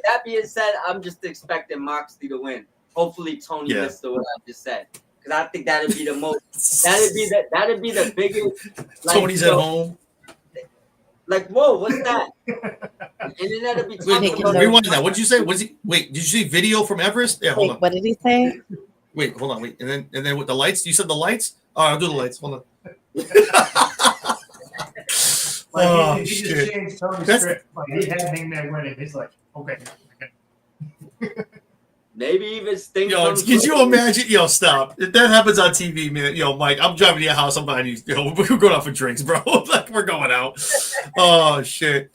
That being said, I'm just expecting Moxley to win. Hopefully, Tony missed what I just said, because I think that'd be the most. That'd be the biggest. Like, Tony's at home. Like, whoa, what's that? And then that'd be rewind that. What'd you say? Wait, did you see video from Everest? Yeah, hold on. What did he say? Wait, hold on. Wait, and then with the lights, you said the lights. Oh, I'll do the lights. Hold on. He just changed Tony's script. Like, he had Hangman winning. He's like, okay. Maybe even Sting. Yo, could you imagine? Yo, stop. If that happens on TV, man. Yo, Mike, I'm driving to your house. I'm buying you. Yo, we're going out for drinks, bro. Like, we're going out. Oh, shit.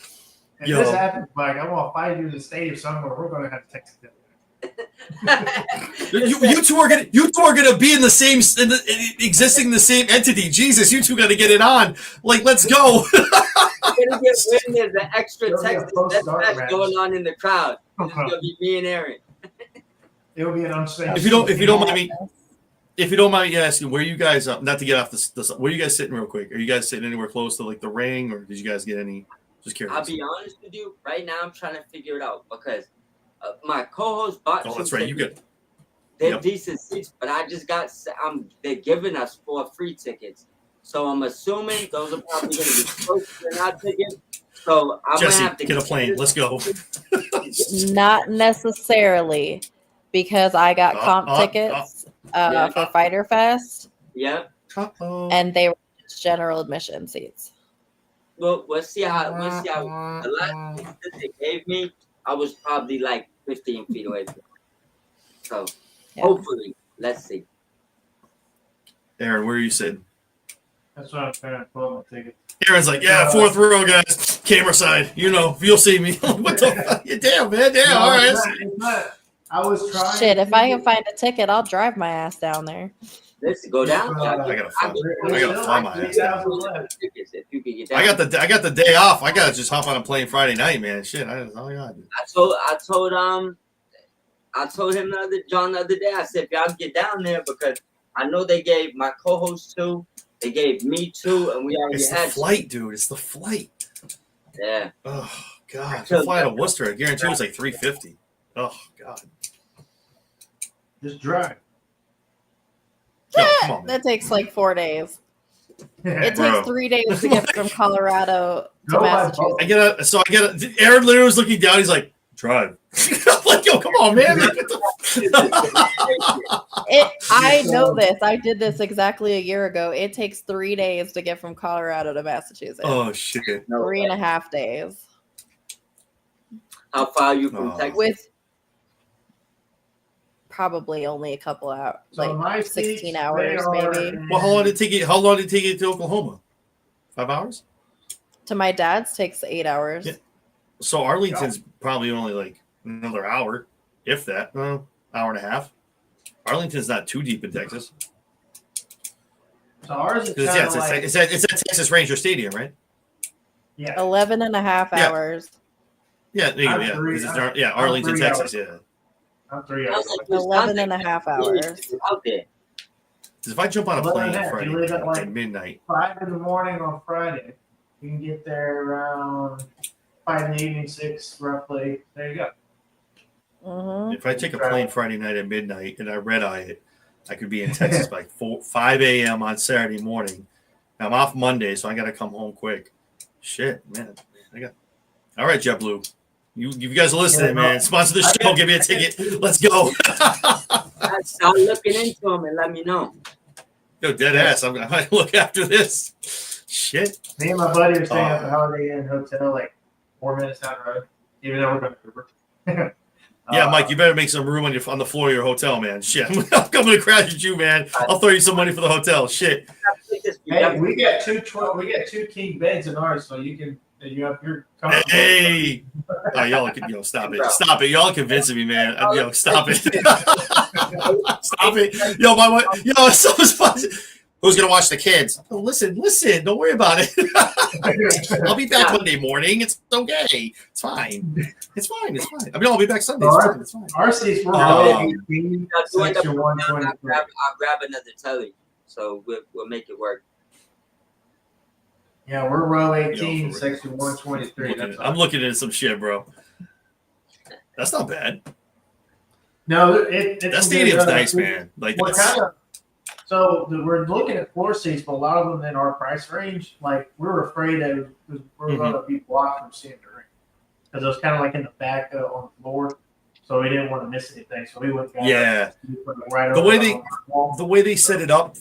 If this happens, Mike, I'm going to find you in the stadium somewhere. We're going to have to text it. you two are gonna be in the same existing the same entity. Jesus, you two got to get it on. Like, let's go. Gonna get when there's an extra Texas match going on in the crowd. It's gonna be me and Aaron. It'll be an unsafe. If you don't mind me asking, where you guys not to get off this, where you guys sitting real quick? Are you guys sitting anywhere close to like the ring, or did you guys get any? Just curious. I'll be honest with you. Right now, I'm trying to figure it out because my co-host bought. Oh, that's right. You get. They're decent seats, but I just got. They're giving us 4 free tickets, so I'm assuming those are probably going to be close to not tickets. So I'm Jesse, gonna have to get a plane. Let's go. Not necessarily, because I got comp tickets for Fighter Fest. Yep. And they were just general admission seats. Well, we'll see how the last tickets that they gave me, I was probably like 15 feet away from it. So hopefully, let's see. Aaron, where are you sitting? That's what I'm trying to pull my ticket. Aaron's like, yeah, 4th row, guys. Camera side. You'll see me. What the fuck? Damn, man. Damn, all right. It's not. I was trying. Shit, if I can find a ticket, I'll drive my ass down there. Let's go down. I gotta fly my ass down. If you can get down. I got the day off. I gotta just hop on a plane Friday night, man. Shit, that's all I got. I told him John the other day. I said, if y'all get down there, because I know they gave my co-host 2, they gave me 2, and we already had. It's the flight, dude. It's the flight. Yeah. Oh God, to fly to Worcester, I guarantee it was like $350. Oh God. Just drive. Come on, that takes like 4 days. It Bro. takes 3 days to get from Colorado to Massachusetts. Aaron literally was looking down. He's like, drive. I'm like, yo, come on, man. I know this. I did this exactly a year ago. It takes 3 days to get from Colorado to Massachusetts. Oh, shit. 3.5 days. How far are you from Texas? With probably only a couple hours, so like 16 hours maybe. Well, how long did it take you to Oklahoma? 5 hours? To my dad's takes 8 hours. Yeah. So Arlington's probably only like another hour, if that. Hour and a half. Arlington's not too deep in Texas. So ours is it's at Texas Ranger Stadium, right? Yeah. 11 and a half hours. Yeah, Arlington, Texas, yeah. I'm 3 hours. 11 and a half hours. Out there. If I jump on a plane Friday at midnight. 5 in the morning on Friday. You can get there around 5 in the evening, 6 roughly. There you go. Mm-hmm. If I take a plane Friday night at midnight and I red eye it, I could be in Texas by 5 a.m. on Saturday morning. I'm off Monday, so I got to come home quick. Shit, man. All right, JetBlue. You guys are listening, man. Sponsor the show. Give me a ticket. Let's go. Start looking into them and let me know. Yo, dead ass. I'm going to look after this. Shit. Me and my buddy are staying at the Holiday Inn Hotel, like 4 minutes down the road, even though we're going to Uber. Yeah, Mike, you better make some room on the floor of your hotel, man. Shit. I'm coming to crash at you, man. I'll throw you some money for the hotel. Shit. Hey, we got two king beds in ours, so you can. You're coming. Hey, y'all can stop it. Stop it. Y'all convincing me, man. Stop it. Stop it. Yo, so much fun. Who's going to watch the kids? Oh, listen. Don't worry about it. I'll be back Monday morning. It's okay. It's fine. I mean, I'll be back Sunday. It's fine. Our seats were section 123. I'll grab another telly, so we'll make it work. Yeah, we're row 18, section 123. I'm looking at some shit, bro. That's not bad. No, that stadium's nice, man. Like so we're looking at floor seats, but a lot of them in our price range, like we were afraid that we were going to be blocked from seeing the ring because it was kind of like in the back on the board, so we didn't want to miss anything. So we went right the way they set it up.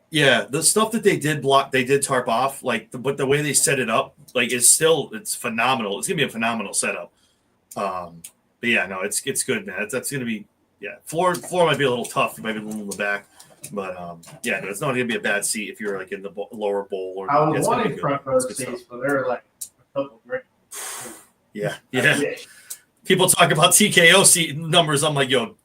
Yeah, the stuff that they did tarp off. But the way they set it up, like it's phenomenal. It's gonna be a phenomenal setup. But yeah, no, it's good, man. That's gonna be floor might be a little tough, maybe a little in the back, but no, it's not gonna be a bad seat if you're like in the lower bowl or. I was wanting front row seats, but they're like a couple great. Yeah. People talk about TKO seat numbers. I'm like, yo,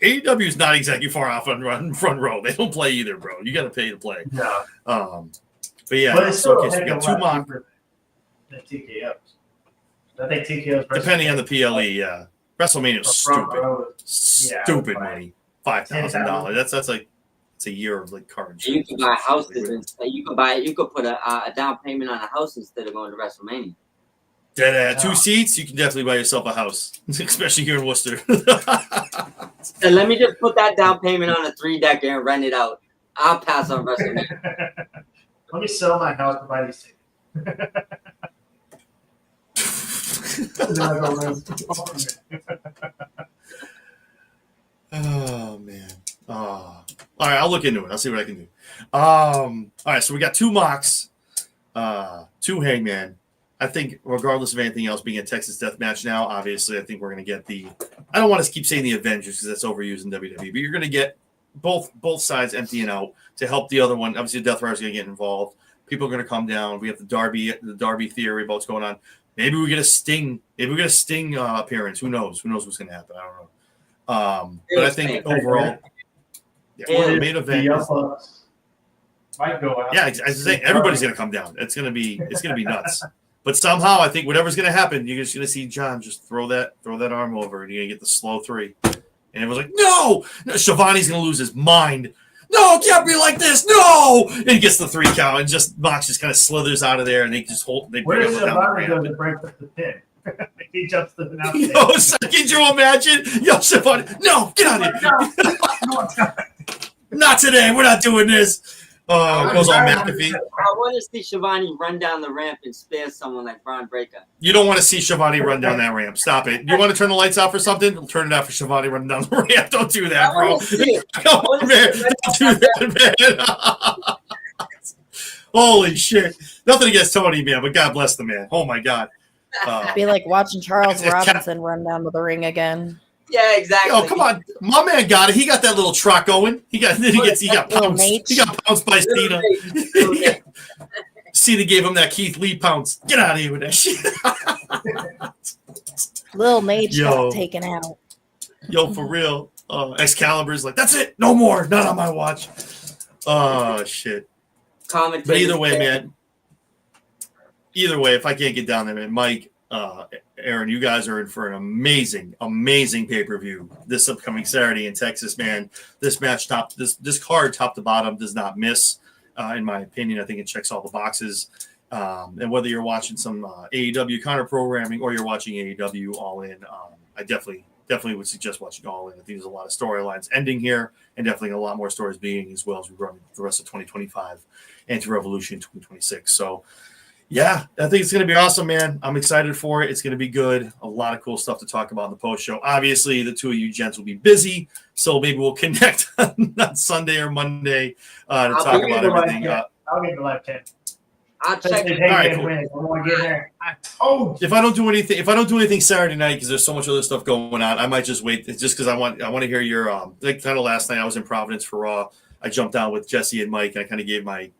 AEW is not exactly far off on front row. They don't play either, bro. You got to pay to play. Yeah. But yeah, but it's still we got 2 mock. The TKOs. I think TKOs. Depending on the PLE, yeah. WrestleMania is stupid money. $5,000. That's like it's a year of like cards. You can buy houses and you could put a down payment on a house instead of going to WrestleMania. Dead 2 seats, you can definitely buy yourself a house, especially here in Worcester. So let me just put that down payment on a 3-decker and rent it out. I'll pass on WrestleMania. Let me sell my house to buy these tickets. Oh man. All right, I'll look into it. I'll see what I can do. All right, so we got 2 mocks, 2 Hangman. I think regardless of anything else being a Texas death match now, obviously I think we're going to get I don't want to keep saying the Avengers because that's overused in WWE, but you're going to get both sides emptying out to help the other one. Obviously, Death Rider's going to get involved. People are going to come down. We have the Darby theory about what's going on. Maybe we get a Sting. Maybe we get a Sting appearance. Who knows? Who knows what's going to happen? I don't know. But I think overall, the main event might go out. Yeah, I think everybody's going to come down. It's going to be nuts. But somehow, I think whatever's going to happen, you're just going to see John just throw that arm over, and you're going to get the slow 3. And it was like, no, Shivani's going to lose his mind. No, it can't be like this. No, and he gets the 3 count, and just Mox just kind of slithers out of there, and they just hold. They Where's Shivani going to break up the pin? He jumps to the Can you imagine? Yo, Shivani, no, get out of here. Not today. We're not doing this. It goes on McAfee. I want to see Shivani run down the ramp and spare someone like Braun Breaker. You don't want to see Shivani run down that ramp. Stop it. You want to turn the lights out for something? Turn it out for Shivani running down the ramp. Don't do that, bro. Come on, man. Don't do that, man. Holy shit. Nothing against Tony, man, but God bless the man. Oh, my God. It'd be like watching Charles Robinson run down to the ring again. Yeah, exactly. Oh, come on. My man got it. He got that little truck going. He got pounced. He got pounced by Cena. Cena gave him that Keith Lee pounce. Get out of here with that shit. Lil Mage got taken out. Yo, for real. Excalibur's like, that's it. No more. Not on my watch. Oh, shit. But either way, man. Either way, if I can't get down there, man, Mike, Aaron, you guys are in for an amazing pay-per-view this upcoming Saturday in Texas, man. This match this card top to bottom does not miss, in my opinion. I think it checks all the boxes. And whether you're watching some AEW counter programming or you're watching AEW All In, I definitely would suggest watching All In. I think there's a lot of storylines ending here, and definitely a lot more stories beginning as well as we run the rest of 2025 and to Revolution 2026. So. Yeah, I think it's going to be awesome, man. I'm excited for it. It's going to be good. A lot of cool stuff to talk about in the post show. Obviously, the 2 of you gents will be busy, so maybe we'll connect on Sunday or Monday to talk about everything. I'll get the live 10. I'll check it. All right, cool. If I don't do anything Saturday night because there's so much other stuff going on, I might just wait. It's just because I want to hear your like kind of last night I was in Providence for Raw. I jumped down with Jesse and Mike, and I kind of gave my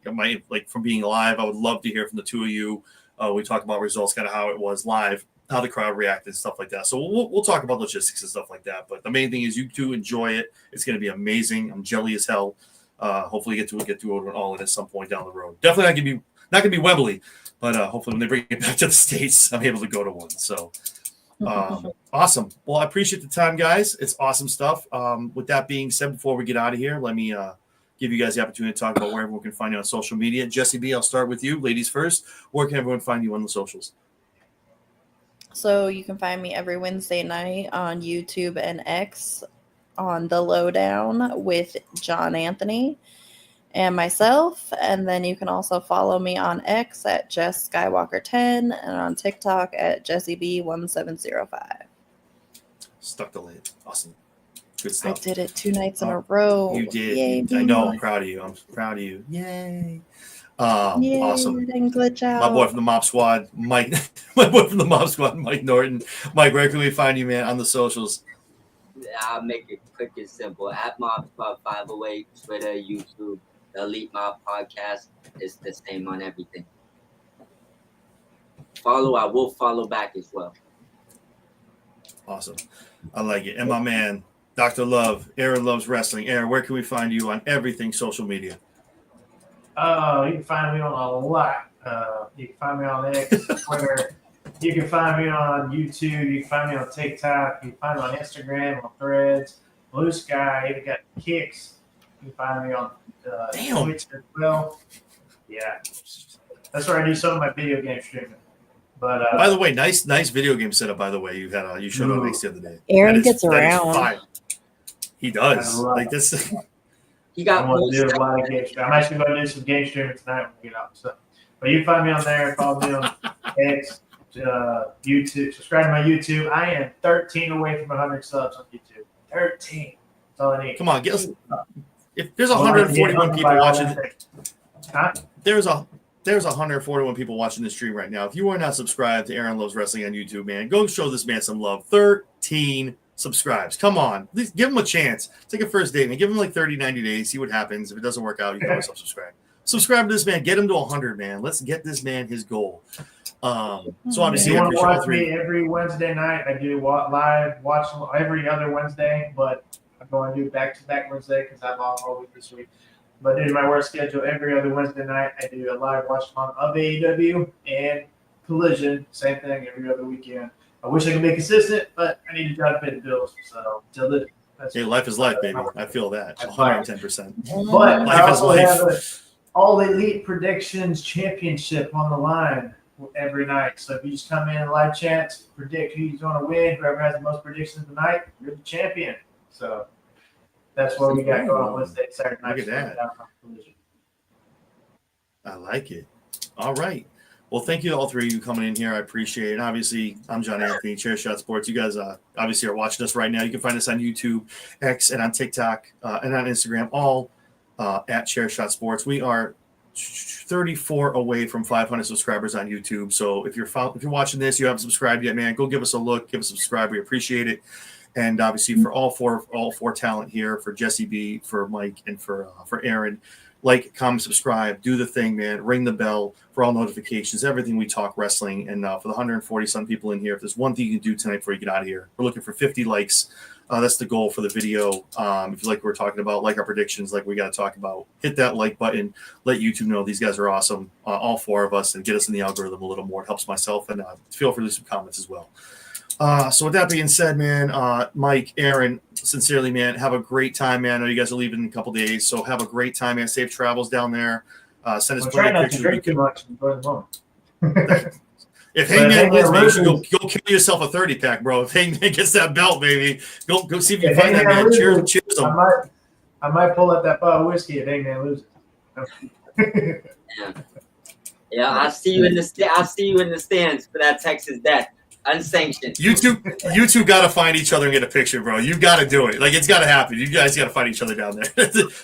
like from being live. I would love to hear from the 2 of you. We talked about results, kind of how it was live, how the crowd reacted, stuff like that. So we'll talk about logistics and stuff like that. But the main thing is you two enjoy it. It's going to be amazing. I'm jelly as hell. Hopefully get to All In at some point down the road. Definitely not gonna be Wembley, but hopefully when they bring it back to the States, I'm able to go to one. So awesome. Well, I appreciate the time, guys. It's awesome stuff. With that being said, before we get out of here, let me give you guys the opportunity to talk about where everyone can find you on social media. Jesse B, I'll start with you. Ladies first. Where can everyone find you on the socials? So you can find me every Wednesday night on YouTube and X on The Lowdown with John Anthony and myself. And then you can also follow me on X at Jess Skywalker 10 and on TikTok at JessieB1705. Stuck the lid. Awesome. Good stuff. I did it 2 nights in a row. You did. Yay, I know. me. I'm proud of you. Yay. Yay, Awesome. Didn't glitch out. My boy from the Mob Squad, Mike. My boy from the Mob Squad, Mike Norton. Mike, where can we find you, man, on the socials? I'll make it quick and simple. At Mob Squad 508, Twitter, YouTube, the Elite Mob Podcast is the same on everything. I will follow back as well. Awesome. I like it. And my man, Dr. Love, Aaron Loves Wrestling. Aaron, where can we find you on everything social media? You can find me on a lot. You can find me on X, Twitter. You can find me on YouTube. You can find me on TikTok. You can find me on Instagram, on Threads, Blue Sky. Even got Kicks. You can find me on Twitch as well. Yeah, that's where I do some of my video game streaming. But by the way, nice video game setup. By the way, you showed on X the other day. Aaron gets around. Fire. He does. Like this. He got. I'm going to do a lot of game streaming. I'm actually going to do some game streaming tonight when we get out. So, but you can find me on there. Follow me on X, YouTube. Subscribe to my YouTube. I am 13 away from 100 subs on YouTube. 13. That's all I need. Come on, get us. If there's 141 people watching, there's 141 people watching this stream right now. If you are not subscribed to Aaron Loves Wrestling on YouTube, man, go show this man some love. 13 subscribes. Come on. Please give him a chance. Take a first date, man. Give him like 30, 90 days. See what happens. If it doesn't work out, you can always subscribe. Subscribe to this man. Get him to 100, man. Let's get this man his goal. So obviously, you want to watch me every Wednesday night. I do live watch every other Wednesday, but I'm going to do back-to-back Wednesday because I'm off all week this week. But due to my work schedule, every other Wednesday night, I do a live watch-along of AEW and Collision. Same thing every other weekend. I wish I could be consistent, but I need to try to pay the bills. So until then, hey, life is life, baby. I feel that 110%. But life I also is life. have an All Elite Predictions Championship on the line every night. So if you just come in and live chats, predict who's going to win, whoever has the most predictions tonight, you're the champion. So that's what we got going on Wednesday, Saturday night. Look at that. I like it. All right. Well, thank you to all three of you coming in here. I appreciate it. And obviously, I'm John Anthony, Chair Shot Sports. You guys obviously are watching us right now. You can find us on YouTube, X, and on TikTok, and on Instagram, all at Chair Shot Sports. We are 34 away from 500 subscribers on YouTube. So if you're watching this, you haven't subscribed yet, man, go give us a look, give us a subscribe. We appreciate it. And obviously for all four talent here, for Jesse B, for Mike, and for Aaron, like, comment, subscribe, do the thing, man. Ring the bell for all notifications, everything we talk wrestling. And for the 140-some people in here, if there's one thing you can do tonight before you get out of here, we're looking for 50 likes. That's the goal for the video. If you like what we're talking about, like our predictions, like we got to talk about, hit that like button. Let YouTube know these guys are awesome, all four of us, and get us in the algorithm a little more. It helps myself, and feel free to leave some comments as well. So with that being said, man, Mike, Aaron, sincerely, man, have a great time, man. I know you guys are leaving in a couple days, so have a great time, man. Safe travels down there. Send us plenty of pictures. Drink too much and enjoy the moment. If Hangman wins, man, you should go kill yourself a 30-pack, bro. If Hangman gets that belt, baby, go see if you can find that man. Cheers him. I might pull up that bottle of whiskey if Hangman loses. Yeah, I'll see you in the stands for that Texas death. Unsanctioned. You two got to find each other and get a picture, bro. You got to do it. Like, it's got to happen. You guys got to find each other down there.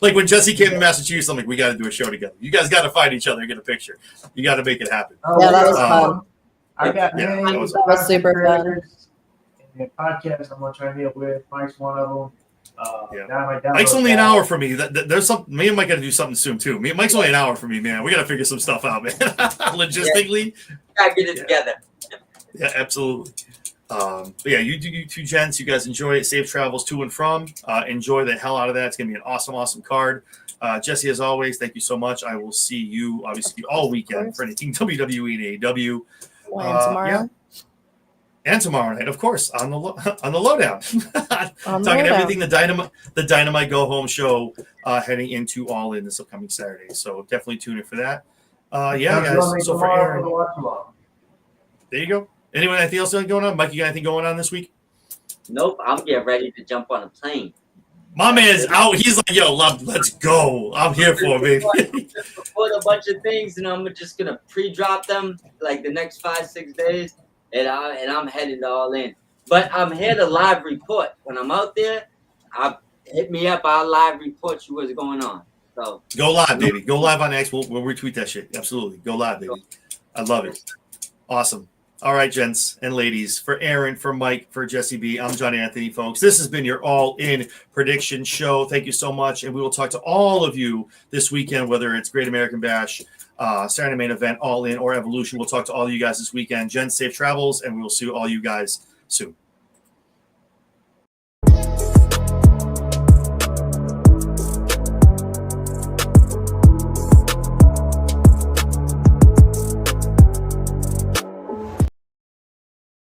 Like when Jesse came to Massachusetts, I'm like, we got to do a show together. You guys got to find each other and get a picture. You got to make it happen. Yeah, that was fun. I got that was super fun. And podcasts I'm going to try to deal with. Mike's one of them. Mike's only an hour for me. There's some. Me and Mike got to do something soon too. Mike's only an hour for me, man. We got to figure some stuff out, man. Logistically, Gotta get it together. Yeah, absolutely. But yeah, you two gents, you guys enjoy it. Safe travels to and from. Enjoy the hell out of that. It's going to be an awesome card. Jesse, as always, thank you so much. I will see you, obviously, all weekend for anything WWE and AEW. And tomorrow. Yeah. And tomorrow night, of course, on the lowdown. Talking everything the Dynamite Go Home show heading into All In this upcoming Saturday. So definitely tune in for that. Guys. So for Aaron, there you go. Anyone anything else going on? Mike, you got anything going on this week? Nope, I'm getting ready to jump on a plane. My man's out. He's like, yo, love, let's go. I'm here for it, baby. Just record a bunch of things, and I'm just gonna pre-drop them like the next 5-6 days. And I'm headed all in. But I'm here to live report. When I'm out there, hit me up. I'll live report you what's going on. So go live, baby. Go live on X. We'll retweet that shit. Absolutely. Go live, baby. I love it. Awesome. All right, gents and ladies. For Aaron, for Mike, for Jesse B, I'm John Anthony, folks. This has been your all-in prediction show. Thank you so much. And we will talk to all of you this weekend, whether it's Great American Bash, Saturday Main Event, All In, or Evolution. We'll talk to all of you guys this weekend. Jen, safe travels, and we will see all you guys soon.